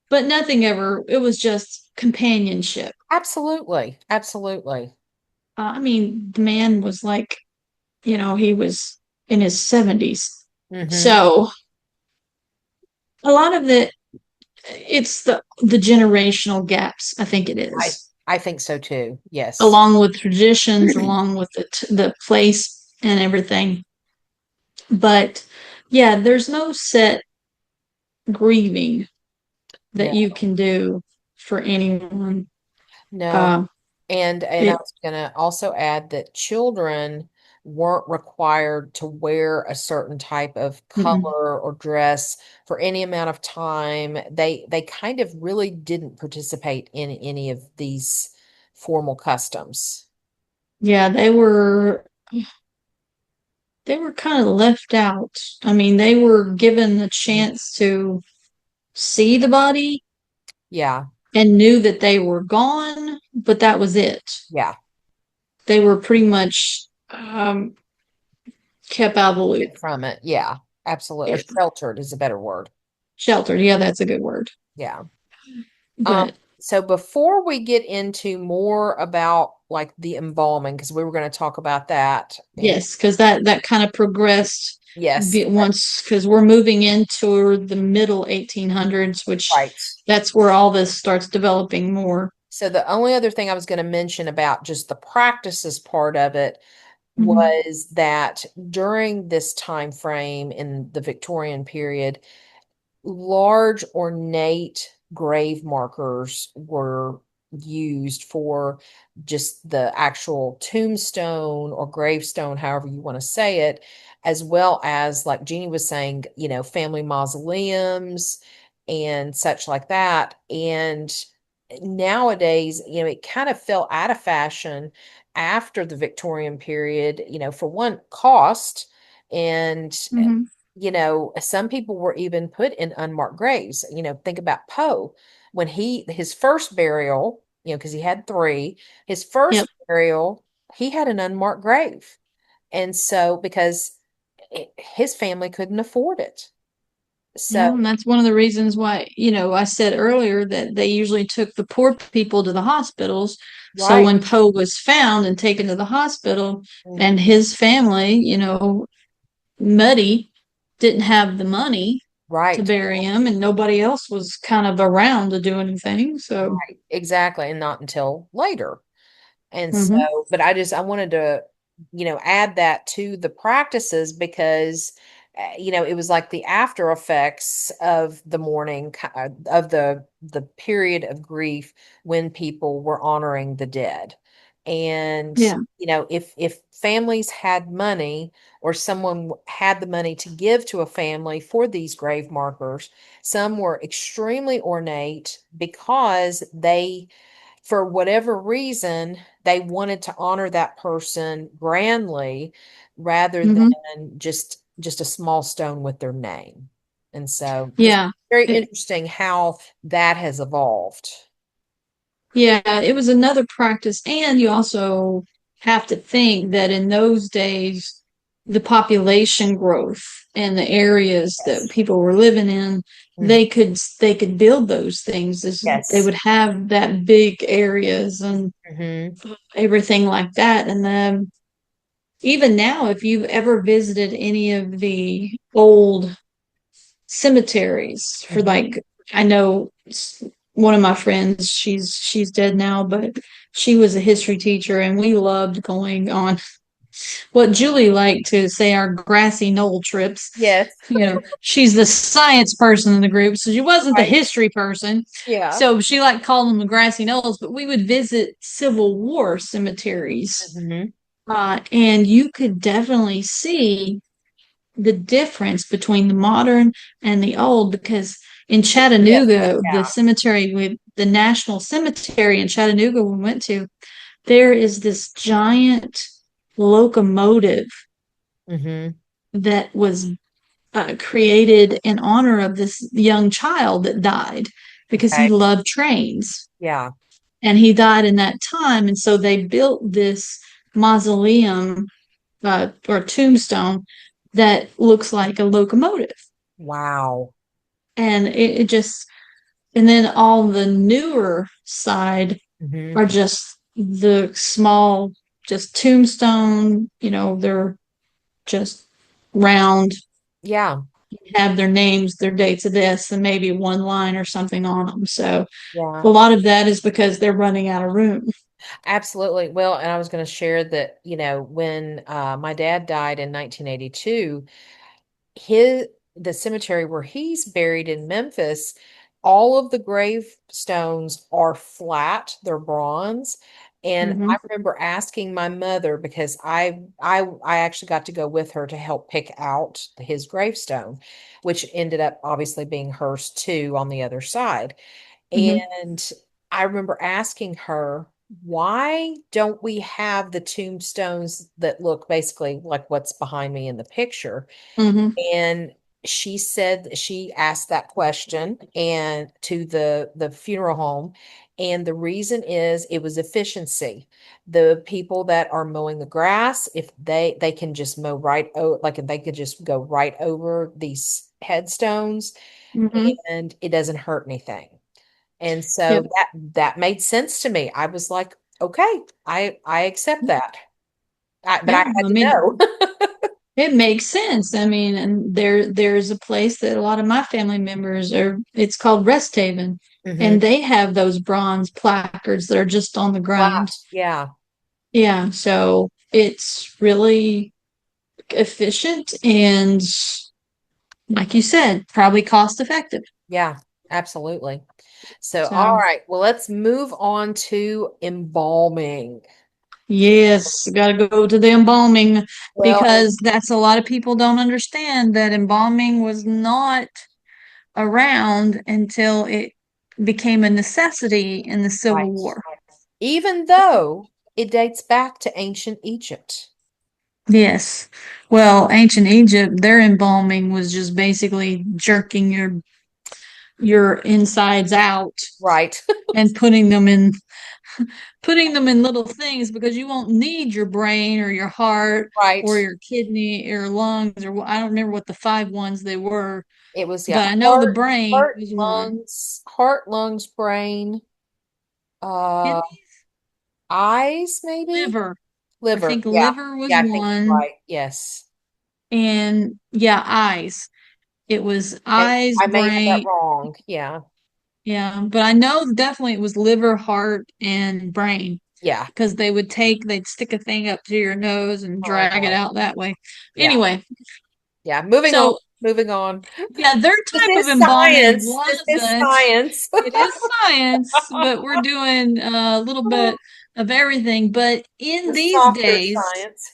Speaker 2: but nothing ever. It was just companionship.
Speaker 1: Absolutely. Absolutely.
Speaker 2: I mean, the man was like, he was in his 70s.
Speaker 1: Hmm.
Speaker 2: So a lot of it's the generational gaps, I think it
Speaker 1: I
Speaker 2: is,
Speaker 1: I think so too. Yes.
Speaker 2: along with traditions, along with the place and everything. But yeah, there's no set grieving that
Speaker 1: No.
Speaker 2: you can do for anyone.
Speaker 1: No.
Speaker 2: Um,
Speaker 1: And I
Speaker 2: it,
Speaker 1: was gonna also add that children weren't required to wear a certain type of
Speaker 2: mm-mm.
Speaker 1: color or dress for any amount of time. They kind of really didn't participate in any of these formal customs.
Speaker 2: Yeah, they were kind of left out. I mean, they were given the
Speaker 1: Mhm.
Speaker 2: chance to see the body
Speaker 1: Yeah.
Speaker 2: and knew that they were gone, but that was it.
Speaker 1: Yeah.
Speaker 2: They were pretty much kept out of the loop.
Speaker 1: From it. Yeah. Absolutely. Or
Speaker 2: Yeah.
Speaker 1: sheltered is a better word.
Speaker 2: Sheltered. Yeah, that's a good word.
Speaker 1: Yeah. Um,
Speaker 2: But
Speaker 1: so before we get into more about like the embalming, because we were going to talk about that, and
Speaker 2: yes, because that kind of progressed
Speaker 1: yes,
Speaker 2: once, because we're moving into the middle 1800s, which
Speaker 1: right.
Speaker 2: that's where all this starts developing more.
Speaker 1: So the only other thing I was going to mention about just the practices part of it
Speaker 2: Mhm.
Speaker 1: was that during this time frame in the Victorian period, large ornate grave markers were used for just the actual tombstone or gravestone, however you want to say it, as well as, like Jeannie was saying, family mausoleums and such like that. And nowadays, it kind of fell out of fashion after the Victorian period, for one, cost. And
Speaker 2: Hmm.
Speaker 1: some people were even put in unmarked graves. Think about Poe when his first burial, because he had three, his
Speaker 2: Yep.
Speaker 1: first burial, he had an unmarked grave. And so, because his family couldn't afford it. So,
Speaker 2: Yeah, and that's one of the reasons why, I said earlier that they usually took the poor people to the hospitals. So
Speaker 1: right.
Speaker 2: when Poe was found and taken to the hospital and
Speaker 1: Mhm.
Speaker 2: his family, Muddy didn't have the money to
Speaker 1: Right.
Speaker 2: bury him and nobody else was kind of around to do anything. So,
Speaker 1: Right. Exactly. And not until later. And
Speaker 2: mhm.
Speaker 1: so, but I wanted to, add that to the practices because, it was like the after effects of the mourning, of the period of grief when people were honoring the dead. And,
Speaker 2: Yeah.
Speaker 1: if families had money or someone had the money to give to a family for these grave markers, some were extremely ornate because for whatever reason, they wanted to honor that person grandly rather
Speaker 2: Hmm.
Speaker 1: than just a small stone with their name. And so it's
Speaker 2: Yeah.
Speaker 1: very
Speaker 2: It,
Speaker 1: interesting how that has evolved.
Speaker 2: Yeah, it was another practice. And you also have to think that in those days, the population growth and the areas that
Speaker 1: Yes.
Speaker 2: people were living in,
Speaker 1: Mhm.
Speaker 2: they could build those things. They
Speaker 1: Yes.
Speaker 2: would have that big areas and
Speaker 1: Hmm.
Speaker 2: everything like that. And then even now, if you've ever visited any of the old cemeteries for
Speaker 1: Hmm.
Speaker 2: like I know one of my friends, she's dead now, but she was a history teacher and we loved going on what Julie liked to say our grassy knoll trips.
Speaker 1: Yes.
Speaker 2: She's the science person in the group, so she wasn't the
Speaker 1: Right.
Speaker 2: history person.
Speaker 1: Yeah.
Speaker 2: So she liked calling them the grassy knolls, but we would visit Civil War cemeteries.
Speaker 1: Hmm.
Speaker 2: And you could definitely see the difference between the modern and the old because in
Speaker 1: Yes.
Speaker 2: Chattanooga, the
Speaker 1: Yeah.
Speaker 2: cemetery with the National Cemetery in Chattanooga we went to, there is this giant locomotive
Speaker 1: Hmm.
Speaker 2: that was created in honor of this young child that died because he
Speaker 1: Okay.
Speaker 2: loved trains
Speaker 1: Yeah.
Speaker 2: and he died in that time. And so they built this mausoleum or tombstone that looks like a locomotive.
Speaker 1: Wow.
Speaker 2: And it just and then all the newer side
Speaker 1: Hmm.
Speaker 2: are just the small just tombstone, they're just round,
Speaker 1: Yeah.
Speaker 2: have their names, their dates of deaths, and maybe one line or something on them. So a
Speaker 1: Yeah.
Speaker 2: lot of that is because they're running out of room.
Speaker 1: Absolutely. Well, and I was going to share that, when my dad died in 1982, his the cemetery where he's buried in Memphis, all of the gravestones are flat, they're bronze. And
Speaker 2: Mm-hmm.
Speaker 1: I remember asking my mother because I actually got to go with her to help pick out his gravestone, which ended up obviously being hers too on the other side.
Speaker 2: Mm-hmm.
Speaker 1: And I remember asking her, why don't we have the tombstones that look basically like what's behind me in the picture?
Speaker 2: Mm-hmm.
Speaker 1: And she said she asked that question and to the funeral home, and the reason is it was efficiency. The people that are mowing the grass, if they can just mow right over, like if they could just go right over these headstones,
Speaker 2: Mm-hmm.
Speaker 1: and it doesn't hurt anything. And
Speaker 2: Yep.
Speaker 1: so that made sense to me. I was like, okay, I accept that. But I
Speaker 2: Yeah.
Speaker 1: had
Speaker 2: I
Speaker 1: to
Speaker 2: mean,
Speaker 1: know.
Speaker 2: it makes sense. I mean, and there's a place that a lot of my family members are, it's called Rest Haven,
Speaker 1: Hmm.
Speaker 2: and they have those bronze placards that are just on the ground.
Speaker 1: Flat. Yeah.
Speaker 2: Yeah, so it's really efficient and like you said, probably cost effective.
Speaker 1: Yeah, absolutely. So, all
Speaker 2: So,
Speaker 1: right. Well, let's move on to embalming.
Speaker 2: yes, got to go to the embalming
Speaker 1: Well, and
Speaker 2: because that's a lot of people don't understand that embalming was not around until it became a necessity in the Civil
Speaker 1: right.
Speaker 2: War.
Speaker 1: Even though it dates back to ancient Egypt.
Speaker 2: Yes. Well, ancient Egypt, their embalming was just basically jerking your insides out
Speaker 1: Right.
Speaker 2: and putting them in little things because you won't need your brain or your heart
Speaker 1: Right.
Speaker 2: or your kidney or lungs or I don't remember what the five ones they were,
Speaker 1: It was, yeah,
Speaker 2: but I know the brain
Speaker 1: heart,
Speaker 2: was one.
Speaker 1: lungs, brain, uh,
Speaker 2: Kidneys,
Speaker 1: eyes, maybe?
Speaker 2: liver. I
Speaker 1: Liver.
Speaker 2: think
Speaker 1: Yeah.
Speaker 2: liver was
Speaker 1: Yeah, I think you're
Speaker 2: one,
Speaker 1: right. Yes.
Speaker 2: and yeah, eyes. It was
Speaker 1: And
Speaker 2: eyes,
Speaker 1: I may have that
Speaker 2: brain.
Speaker 1: wrong. Yeah.
Speaker 2: Yeah, but I know definitely it was liver, heart, and brain
Speaker 1: Yeah.
Speaker 2: because they'd stick a thing up to your nose and
Speaker 1: Oh, I
Speaker 2: drag it
Speaker 1: know.
Speaker 2: out that way.
Speaker 1: Yeah.
Speaker 2: Anyway,
Speaker 1: Yeah. Moving on.
Speaker 2: so
Speaker 1: Moving on.
Speaker 2: yeah, their
Speaker 1: This
Speaker 2: type of
Speaker 1: is
Speaker 2: embalming
Speaker 1: science. This is
Speaker 2: wasn't,
Speaker 1: science.
Speaker 2: it is science, but we're doing a little bit of everything. But in
Speaker 1: The
Speaker 2: these
Speaker 1: softer
Speaker 2: days,
Speaker 1: science.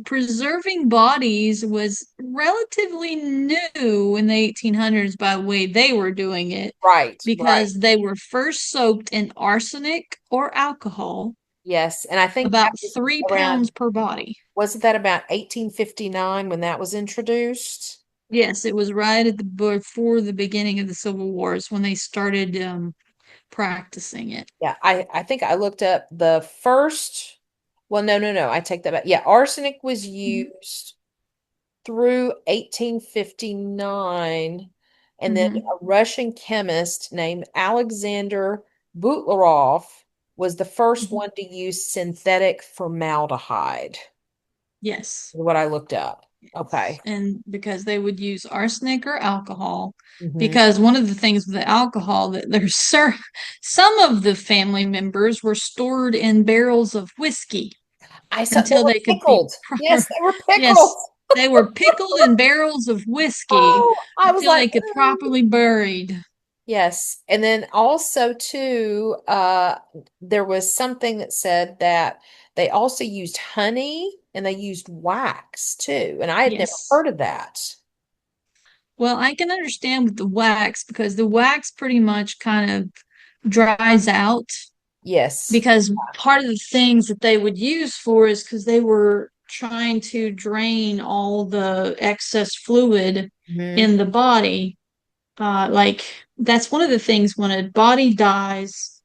Speaker 2: preserving bodies was relatively new in the 1800s by the way they were doing it
Speaker 1: Right. Right.
Speaker 2: because they were first soaked in arsenic or alcohol,
Speaker 1: Yes. And I think that
Speaker 2: about
Speaker 1: was
Speaker 2: 3 pounds
Speaker 1: around,
Speaker 2: per body.
Speaker 1: wasn't that about 1859 when that was introduced?
Speaker 2: Yes, it was right at the before the beginning of the Civil Wars when they started practicing it.
Speaker 1: Yeah, I think I looked up the first. Well, no, no, no. I take that back. Yeah, arsenic was
Speaker 2: Mhm.
Speaker 1: used through 1859, and then
Speaker 2: Mhm.
Speaker 1: a Russian chemist named Alexander Butlerov was the first
Speaker 2: Mhm.
Speaker 1: one to use synthetic formaldehyde, is
Speaker 2: Yes.
Speaker 1: what I looked up.
Speaker 2: Yes.
Speaker 1: Okay.
Speaker 2: And because they would use arsenic or alcohol,
Speaker 1: Hmm.
Speaker 2: because one of the things with the alcohol that some of the family members were stored in barrels of whiskey
Speaker 1: I saw they
Speaker 2: until
Speaker 1: were
Speaker 2: they could be
Speaker 1: pickled. Yes, they were
Speaker 2: yes,
Speaker 1: pickled.
Speaker 2: they were pickled in barrels of whiskey
Speaker 1: Oh, I was
Speaker 2: until
Speaker 1: like,
Speaker 2: they could properly buried.
Speaker 1: yes. And then also too, there was something that said that they also used honey and they used wax too. And I had never
Speaker 2: Yes.
Speaker 1: heard of that.
Speaker 2: Well, I can understand with the wax because the wax pretty much kind of dries out
Speaker 1: Yes.
Speaker 2: because part of the things that they would use for is because they were trying to drain all the excess fluid
Speaker 1: Hmm.
Speaker 2: in the body. Like that's one of the things when a body dies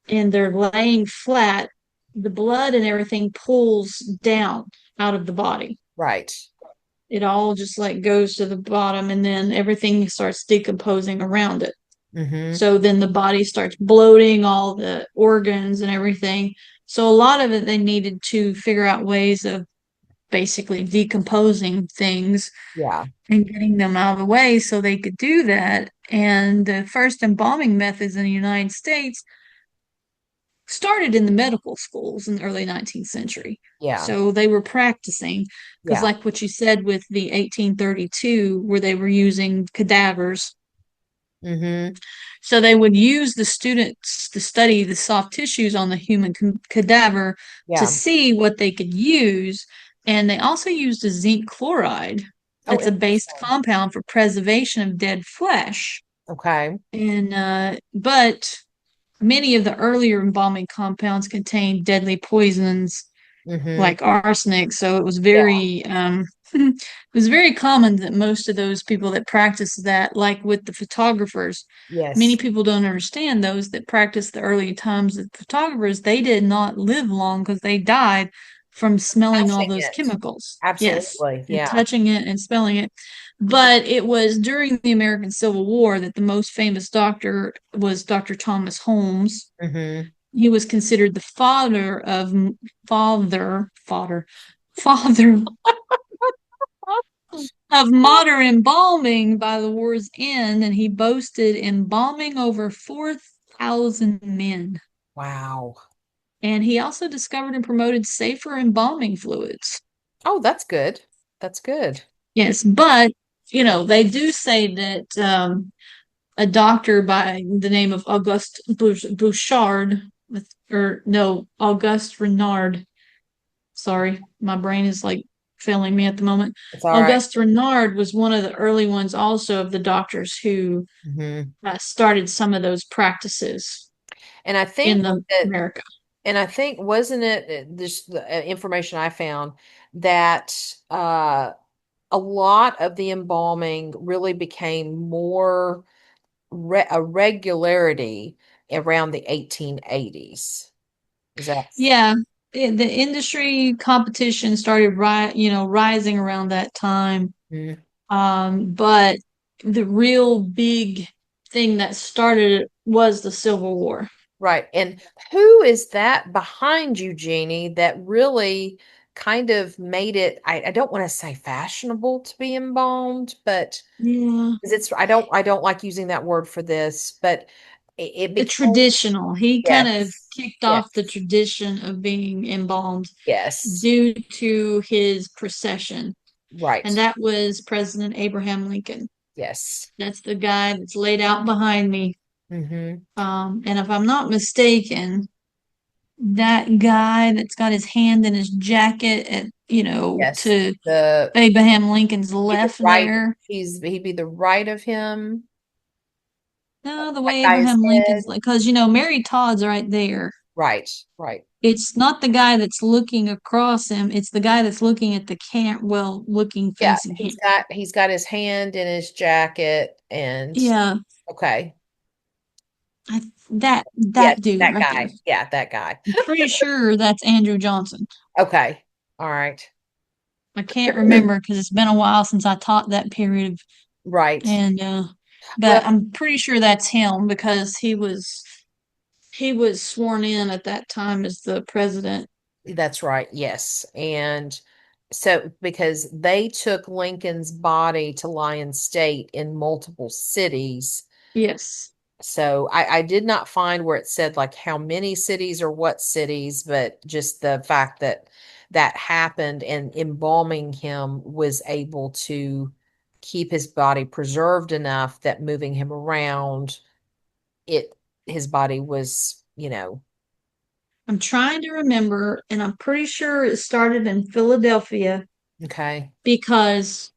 Speaker 2: and they're laying flat, the blood and everything pulls down out of the body.
Speaker 1: Right.
Speaker 2: It all just like goes to the bottom and then everything starts decomposing around it.
Speaker 1: Hmm.
Speaker 2: So then the body starts bloating all the organs and everything. So a lot of it they needed to figure out ways of basically decomposing things
Speaker 1: Yeah.
Speaker 2: and getting them out of the way so they could do that. And the first embalming methods in the United States started in the medical schools in the early 19th century.
Speaker 1: Yeah.
Speaker 2: So they were practicing because,
Speaker 1: Yeah.
Speaker 2: like what you said with the 1832, where they were using cadavers.
Speaker 1: Hmm.
Speaker 2: So they would use the students to study the soft tissues on the human cadaver to
Speaker 1: Yeah.
Speaker 2: see what they could use. And they also used a zinc chloride.
Speaker 1: Oh,
Speaker 2: It's a base
Speaker 1: interesting.
Speaker 2: compound for preservation of dead flesh.
Speaker 1: Okay.
Speaker 2: And but many of the earlier embalming compounds contained deadly poisons
Speaker 1: Hmm.
Speaker 2: like arsenic. So it was
Speaker 1: Yeah.
Speaker 2: very it was very common that most of those people that practiced that, like with the photographers, many
Speaker 1: Yes.
Speaker 2: people don't understand those that practiced the early times of photographers, they did not live long because they died from smelling all
Speaker 1: Touching
Speaker 2: those
Speaker 1: it.
Speaker 2: chemicals. Yes,
Speaker 1: Absolutely.
Speaker 2: and
Speaker 1: Yeah.
Speaker 2: touching it and smelling it. But it was during the American Civil War that the most famous doctor was Dr. Thomas Holmes.
Speaker 1: Hmm.
Speaker 2: He was considered the father, father, father of modern embalming by the war's end, and he boasted embalming over 4,000 men.
Speaker 1: Wow.
Speaker 2: And he also discovered and promoted safer embalming fluids.
Speaker 1: Oh, that's good. That's good.
Speaker 2: Yes, but they do say that a doctor by the name of Auguste Bouchard, or no, Auguste Renard. Sorry, my brain is like failing me at the moment.
Speaker 1: It's all right.
Speaker 2: Auguste Renard was one of the early ones, also of the doctors who
Speaker 1: Hmm.
Speaker 2: started some of those practices
Speaker 1: And I
Speaker 2: in
Speaker 1: think
Speaker 2: the
Speaker 1: that,
Speaker 2: America.
Speaker 1: and I think, wasn't it this the information I found that a lot of the embalming really became more a regularity around the 1880s. Is that?
Speaker 2: Yeah, the industry competition started rising around that time.
Speaker 1: Mhm.
Speaker 2: But the real big thing that started it was the Civil War.
Speaker 1: Right. And who is that behind you, Jeanie, that really kind of made it, I don't want to say fashionable to be embalmed, but
Speaker 2: Yeah,
Speaker 1: 'cause I don't like using that word for this, but it
Speaker 2: the
Speaker 1: became,
Speaker 2: traditional. He kind of
Speaker 1: yes,
Speaker 2: kicked off the
Speaker 1: yes,
Speaker 2: tradition of being embalmed
Speaker 1: yes,
Speaker 2: due to his procession, and
Speaker 1: right,
Speaker 2: that was President Abraham Lincoln.
Speaker 1: yes.
Speaker 2: That's the guy that's laid out behind me.
Speaker 1: Mm-hmm.
Speaker 2: And if I'm not mistaken, that guy that's got his hand in his jacket at,
Speaker 1: Yes.
Speaker 2: to
Speaker 1: The
Speaker 2: Abraham Lincoln's
Speaker 1: be the
Speaker 2: left
Speaker 1: right,
Speaker 2: there.
Speaker 1: he'd be the right of him.
Speaker 2: No, the
Speaker 1: That
Speaker 2: way
Speaker 1: guy is
Speaker 2: Abraham
Speaker 1: dead.
Speaker 2: Lincoln's like, because Mary Todd's right there.
Speaker 1: Right, right.
Speaker 2: It's not the guy that's looking across him. It's the guy that's looking at the looking
Speaker 1: Yeah,
Speaker 2: facing him.
Speaker 1: he's got his hand in his jacket and
Speaker 2: Yeah,
Speaker 1: okay.
Speaker 2: that
Speaker 1: Yes,
Speaker 2: dude
Speaker 1: that
Speaker 2: right there.
Speaker 1: guy. Yeah, that guy.
Speaker 2: I'm pretty sure that's Andrew Johnson.
Speaker 1: Okay. All right.
Speaker 2: I can't remember because it's been a while since I taught that period,
Speaker 1: Right.
Speaker 2: and
Speaker 1: Well,
Speaker 2: but I'm pretty sure that's him because he was sworn in at that time as the president.
Speaker 1: that's right. Yes. And so because they took Lincoln's body to Lyon State in multiple cities.
Speaker 2: Yes.
Speaker 1: So I did not find where it said like how many cities or what cities, but just the fact that that happened and embalming him was able to keep his body preserved enough that moving him around, it his body was,
Speaker 2: I'm trying to remember, and I'm pretty sure it started in Philadelphia
Speaker 1: okay,
Speaker 2: because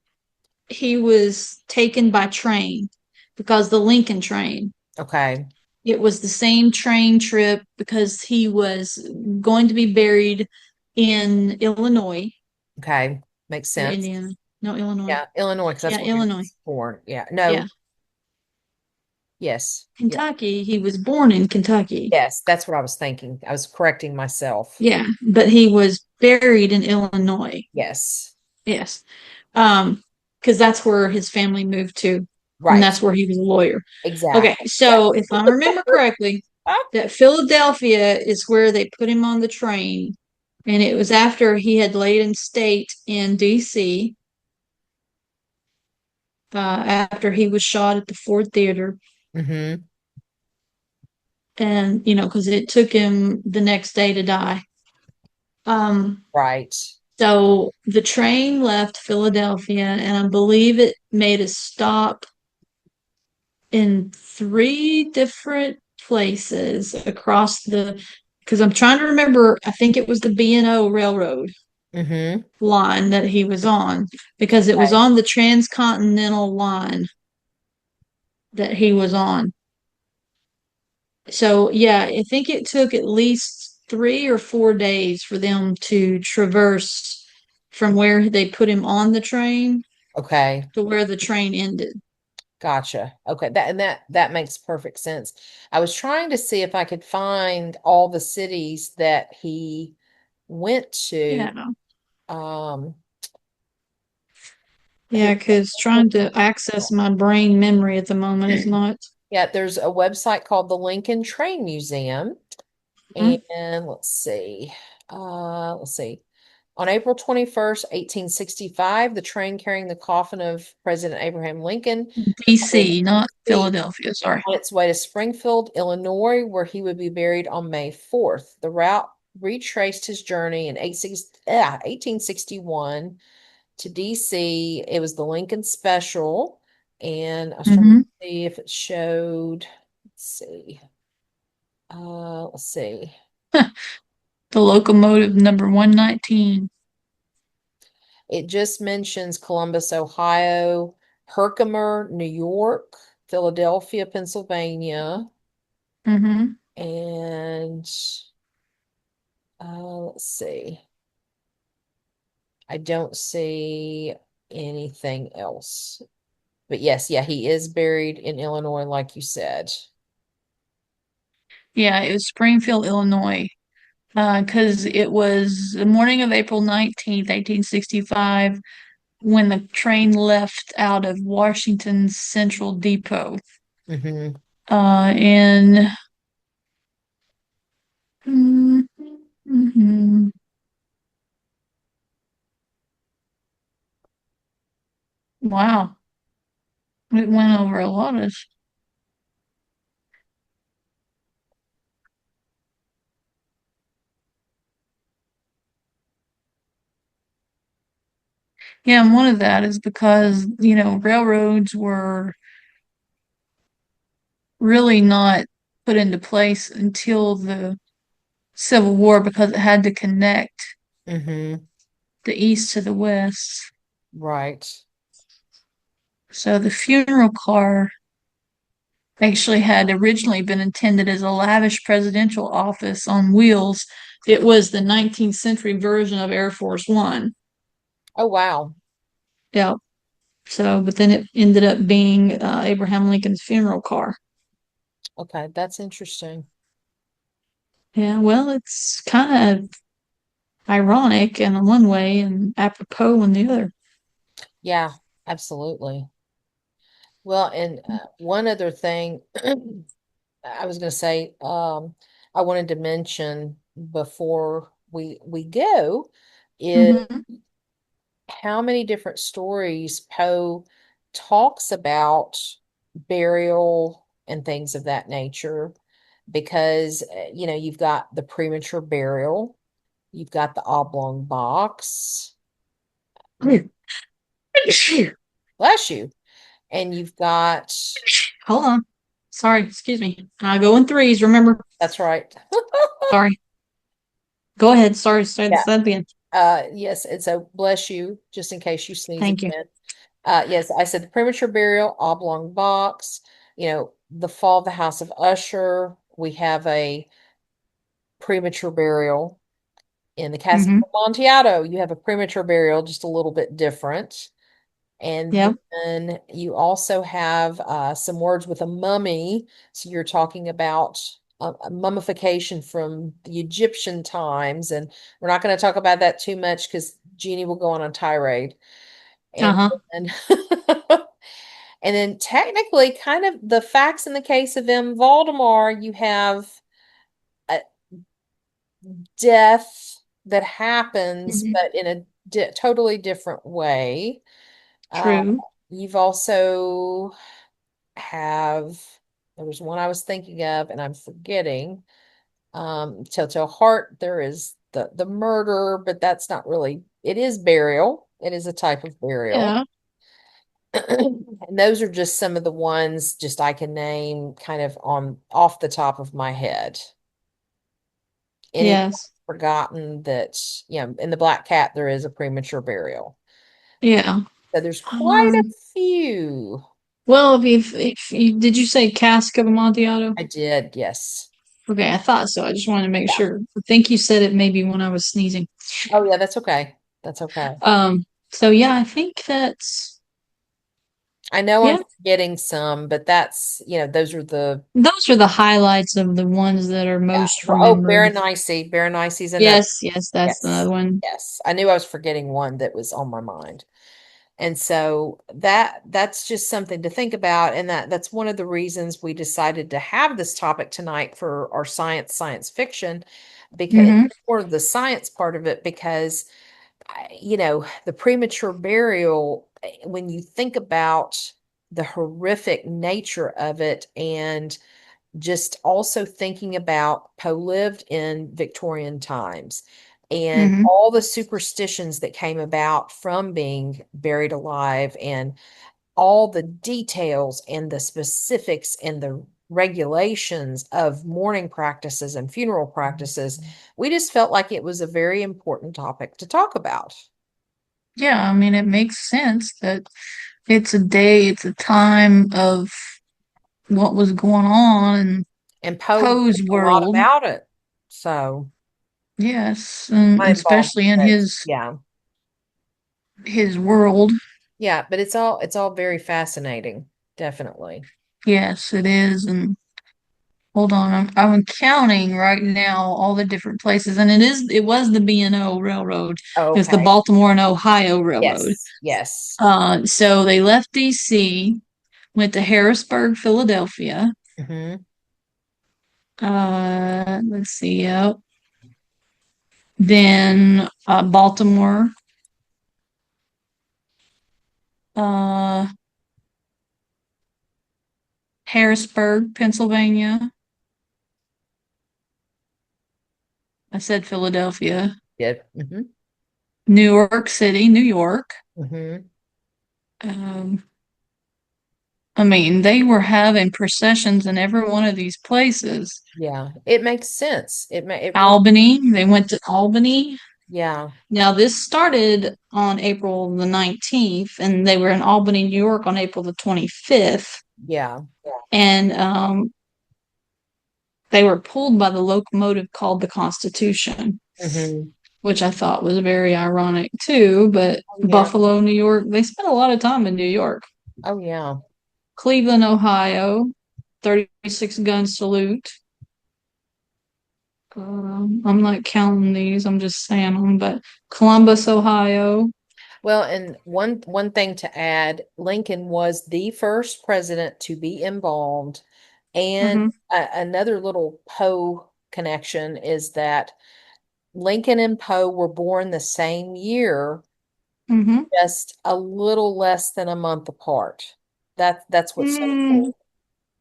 Speaker 2: he was taken by train because the Lincoln train.
Speaker 1: okay,
Speaker 2: It was the same train trip because he was going to be buried in Illinois
Speaker 1: okay, makes
Speaker 2: or
Speaker 1: sense.
Speaker 2: Indiana. No, Illinois.
Speaker 1: Yeah, Illinois, because that's
Speaker 2: Yeah,
Speaker 1: where he
Speaker 2: Illinois.
Speaker 1: was born. Yeah,
Speaker 2: Yeah.
Speaker 1: no, yes, yeah,
Speaker 2: Kentucky. He was born in Kentucky.
Speaker 1: yes, that's what I was thinking. I was correcting myself.
Speaker 2: Yeah, but he was buried in Illinois.
Speaker 1: Yes,
Speaker 2: Yes. Um, because that's where his family moved to, and
Speaker 1: right.
Speaker 2: that's where he was a lawyer. Okay,
Speaker 1: Exactly. Yeah.
Speaker 2: so if I remember correctly, that Philadelphia is where they put him on the train, and it was after he had laid in state in DC, after he was shot at the Ford Theater,
Speaker 1: Mm-hmm.
Speaker 2: and because it took him the next day to die. Um,
Speaker 1: Right.
Speaker 2: so the train left Philadelphia, and I believe it made a stop in three different places across because I'm trying to remember, I think it was the B&O Railroad
Speaker 1: Mm-hmm.
Speaker 2: line that he was on because it was
Speaker 1: Okay.
Speaker 2: on the transcontinental line that he was on. So yeah, I think it took at least 3 or 4 days for them to traverse from where they put him on the train
Speaker 1: Okay.
Speaker 2: to where the train ended.
Speaker 1: Gotcha. Okay. That makes perfect sense. I was trying to see if I could find all the cities that he went to.
Speaker 2: Yeah.
Speaker 1: Um,
Speaker 2: Yeah, because trying to access my brain memory at the moment is not.
Speaker 1: yeah, there's a website called the Lincoln Train Museum.
Speaker 2: Mhm.
Speaker 1: And let's see. On April 21st, 1865, the train carrying the coffin of President Abraham Lincoln
Speaker 2: DC, not Philadelphia. Sorry.
Speaker 1: on its way to Springfield, Illinois, where he would be buried on May 4th. The route retraced his journey in 1861 to DC. It was the Lincoln Special. And I was trying to
Speaker 2: Hmm.
Speaker 1: see if it showed. Let's see. Let's see.
Speaker 2: The locomotive number 119.
Speaker 1: It just mentions Columbus, Ohio, Herkimer, New York, Philadelphia, Pennsylvania,
Speaker 2: Hmm.
Speaker 1: and let's see. I don't see anything else. But yes, yeah, he is buried in Illinois, like you said.
Speaker 2: Yeah, it was Springfield, Illinois. Because it was the morning of April 19th, 1865, when the train left out of Washington's Central Depot.
Speaker 1: Hmm.
Speaker 2: And mhm. Wow, it went over a lot of. Yeah, and one of that is because, railroads were really not put into place until the Civil War because it had to connect
Speaker 1: Hmm.
Speaker 2: the East to the West.
Speaker 1: Right.
Speaker 2: So the funeral car actually had originally been intended as a lavish presidential office on wheels. It was the 19th century version of Air Force One.
Speaker 1: Oh, wow.
Speaker 2: Yeah. So, but then it ended up being Abraham Lincoln's funeral car.
Speaker 1: Okay, that's interesting.
Speaker 2: Yeah, well, it's kind of ironic in one way and apropos in the other.
Speaker 1: Yeah, absolutely. Well, and one other thing I was going to say, I wanted to mention before we go is
Speaker 2: Hmm.
Speaker 1: how many different stories Poe talks about burial and things of that nature. Because, you've got the premature burial, you've got the oblong box, bless you, and you've got,
Speaker 2: Hold on. Sorry, excuse me. I go in threes, remember?
Speaker 1: that's right.
Speaker 2: Sorry. Go ahead. Sorry, start
Speaker 1: Yeah.
Speaker 2: this up again.
Speaker 1: Yes, and so bless you, just in case you sneeze
Speaker 2: Thank you.
Speaker 1: again. Yes, I said the premature burial, oblong box, the fall of the House of Usher. We have a premature burial in the Castle
Speaker 2: Hmm.
Speaker 1: of Amontillado. You have a premature burial, just a little bit different. And
Speaker 2: Yep.
Speaker 1: then you also have some words with a mummy. So you're talking about a mummification from the Egyptian times. And we're not going to talk about that too much because Jeannie will go on a tirade. And
Speaker 2: Uh-huh.
Speaker 1: then, and then technically, kind of the facts in the case of M. Valdemar, you have a death that happens,
Speaker 2: Hmm.
Speaker 1: but in a totally different way. Uh,
Speaker 2: True.
Speaker 1: you've also have there was one I was thinking of and I'm forgetting. Telltale Heart, there is the murder, but that's not really it is burial. It is a type of burial.
Speaker 2: Yeah.
Speaker 1: And those are just some of the ones just I can name kind of on off the top of my head. Any
Speaker 2: Yes.
Speaker 1: forgotten that, in the Black Cat there is a premature burial.
Speaker 2: Yeah.
Speaker 1: So there's quite a
Speaker 2: Um,
Speaker 1: few.
Speaker 2: well, if you did you say cask of Amontillado?
Speaker 1: I did, yes.
Speaker 2: Okay, I thought so. I just wanted to make
Speaker 1: Yeah.
Speaker 2: sure. I think you said it maybe when I was sneezing.
Speaker 1: Oh yeah, that's okay. That's okay.
Speaker 2: So yeah, I think that's
Speaker 1: I know I'm
Speaker 2: yeah.
Speaker 1: forgetting some, but that's, those are the,
Speaker 2: Those are the highlights of the ones that are
Speaker 1: yeah.
Speaker 2: most
Speaker 1: Well, oh,
Speaker 2: remembered.
Speaker 1: Berenice. Berenice's another.
Speaker 2: Yes, yes, that's
Speaker 1: Yes.
Speaker 2: another one.
Speaker 1: Yes. I knew I was forgetting one that was on my mind. And so that's just something to think about. And that's one of the reasons we decided to have this topic tonight for our science fiction, because
Speaker 2: Hmm.
Speaker 1: or the science part of it, because the premature burial, when you think about the horrific nature of it, and just also thinking about Poe lived in Victorian times and
Speaker 2: Hmm.
Speaker 1: all the superstitions that came about from being buried alive and all the details and the specifics and the regulations of mourning practices and funeral practices, we just felt like it was a very important topic to talk about.
Speaker 2: Yeah, I mean, it makes sense that it's a day, it's a time of what was going on in
Speaker 1: And Poe wrote
Speaker 2: Poe's
Speaker 1: a lot
Speaker 2: world.
Speaker 1: about it. So
Speaker 2: Yes, and
Speaker 1: my
Speaker 2: especially in
Speaker 1: involvement, yeah.
Speaker 2: his world.
Speaker 1: Yeah, but it's all very fascinating, definitely.
Speaker 2: Yes, it is. And hold on, I'm counting right now all the different places, and it was the B&O Railroad. It was the
Speaker 1: Okay.
Speaker 2: Baltimore and Ohio Railroad.
Speaker 1: Yes, yes.
Speaker 2: So they left DC, went to Harrisburg, Philadelphia.
Speaker 1: Hmm.
Speaker 2: Let's see, then Baltimore, uh, Harrisburg, Pennsylvania. I said Philadelphia.
Speaker 1: Yeah. Hmm.
Speaker 2: New York City, New York.
Speaker 1: Hmm.
Speaker 2: Um, I mean, they were having processions in every one of these places.
Speaker 1: Yeah. It makes sense. It really,
Speaker 2: Albany, they went to Albany.
Speaker 1: yeah.
Speaker 2: Now, this started on April the 19th, and they were in Albany, New York on April the 25th.
Speaker 1: Yeah.
Speaker 2: And they were pulled by the locomotive called the Constitution,
Speaker 1: Hmm.
Speaker 2: which I thought was very ironic too. But
Speaker 1: Oh, yeah.
Speaker 2: Buffalo, New York, they spent a lot of time in New York.
Speaker 1: Oh, yeah.
Speaker 2: Cleveland, Ohio, 36 gun salute. I'm not counting these, I'm just saying them, but Columbus, Ohio.
Speaker 1: Well, and one thing to add, Lincoln was the first president to be embalmed. And
Speaker 2: Hmm.
Speaker 1: another little Poe connection is that Lincoln and Poe were born the same year,
Speaker 2: Hmm.
Speaker 1: just a little less than a month apart. That's what's so
Speaker 2: Mm,
Speaker 1: cool.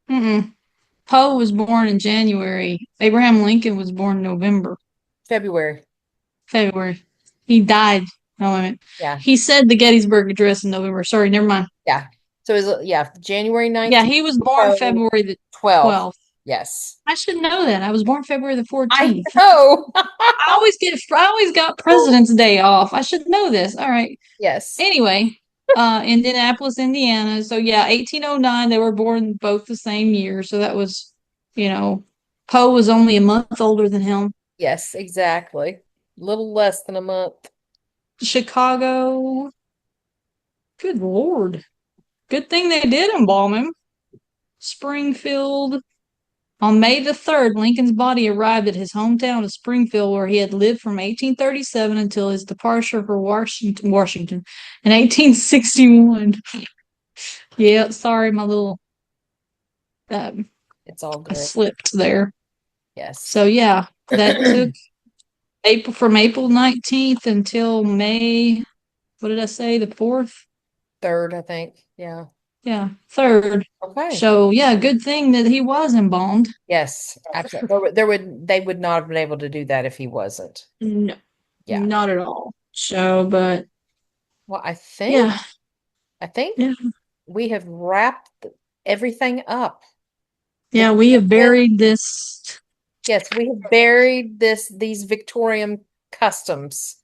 Speaker 2: mm-mm. Poe was born in January. Abraham Lincoln was born in November,
Speaker 1: February.
Speaker 2: February. He died. No, wait a minute.
Speaker 1: Yeah.
Speaker 2: He said the Gettysburg Address in November. Sorry, never mind.
Speaker 1: Yeah. So yeah, January
Speaker 2: Yeah,
Speaker 1: 19th,
Speaker 2: he was born
Speaker 1: Poe
Speaker 2: February the
Speaker 1: 12th.
Speaker 2: 12th.
Speaker 1: Yes.
Speaker 2: I should know that. I was born February the
Speaker 1: I
Speaker 2: 14th.
Speaker 1: know.
Speaker 2: I always got President's Day off. I should know this. All right.
Speaker 1: Yes.
Speaker 2: Anyway, Indianapolis, Indiana. So yeah, 1809, they were born both the same year. So that was, you know, Poe was only a month older than him.
Speaker 1: Yes, exactly. Little less than a month.
Speaker 2: Chicago, good Lord. Good thing they did embalm him. Springfield. On May the 3rd, Lincoln's body arrived at his hometown of Springfield, where he had lived from 1837 until his departure for Washington in 1861. Yeah, sorry, my little
Speaker 1: It's all
Speaker 2: I
Speaker 1: good.
Speaker 2: slipped there.
Speaker 1: Yes.
Speaker 2: So yeah, that took April 19th until May, what did I say, the 4th?
Speaker 1: Third, I think. Yeah.
Speaker 2: Yeah, 3rd.
Speaker 1: Okay.
Speaker 2: So yeah, good thing that he was embalmed.
Speaker 1: Yes, absolutely. They would not have been able to do that if he wasn't.
Speaker 2: No,
Speaker 1: Yeah.
Speaker 2: not at all. So, but
Speaker 1: Well, I think
Speaker 2: yeah,
Speaker 1: I think
Speaker 2: yeah,
Speaker 1: we have wrapped everything up.
Speaker 2: yeah, we have buried this.
Speaker 1: Yes, we have buried these Victorian customs.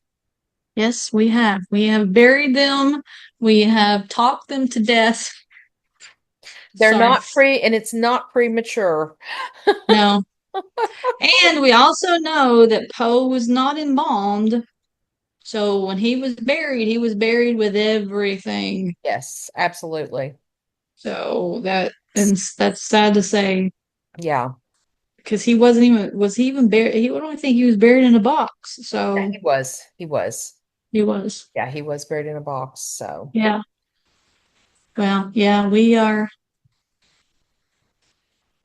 Speaker 2: Yes, we have. We have buried them. We have talked them to death.
Speaker 1: They're
Speaker 2: Sorry.
Speaker 1: not and it's not premature.
Speaker 2: No. And we also know that Poe was not embalmed. So when he was buried with everything.
Speaker 1: Yes, absolutely.
Speaker 2: So that's sad to say
Speaker 1: Yeah.
Speaker 2: because he wasn't even was he even buried? He would only think he was buried in a box.
Speaker 1: Yeah,
Speaker 2: So
Speaker 1: he was. He was.
Speaker 2: he was.
Speaker 1: Yeah, he was buried in a box. So,
Speaker 2: Yeah. Well, yeah,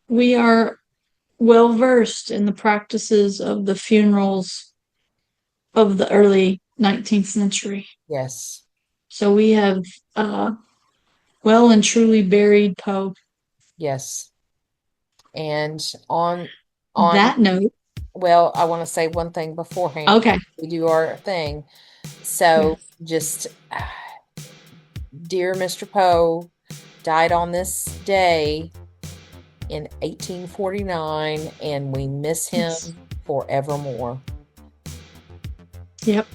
Speaker 2: we are well versed in the practices of the funerals of the early 19th century.
Speaker 1: yes.
Speaker 2: So we have uh, well and truly buried Poe.
Speaker 1: Yes. And on
Speaker 2: That note,
Speaker 1: well, I want to say one thing beforehand.
Speaker 2: okay.
Speaker 1: We do our thing.
Speaker 2: Yeah.
Speaker 1: So, just dear Mr. Poe, died on this day in 1849, and we miss him
Speaker 2: Yes.
Speaker 1: forevermore.
Speaker 2: Yep.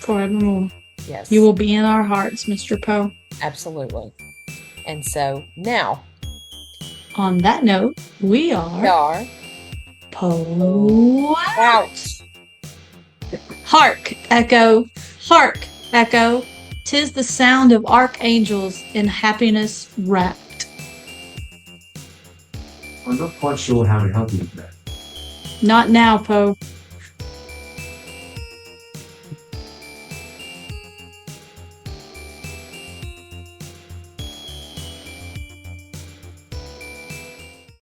Speaker 2: Forevermore.
Speaker 1: Yes,
Speaker 2: You will be in our hearts, Mr. Poe.
Speaker 1: absolutely. And so now
Speaker 2: On that note, we
Speaker 1: we
Speaker 2: are
Speaker 1: are
Speaker 2: Poe
Speaker 1: out.
Speaker 2: Hark, echo, hark, echo. 'Tis the sound of archangels in happiness wrapped.
Speaker 3: I'm not quite sure how to help you with that.
Speaker 2: Not now, Poe.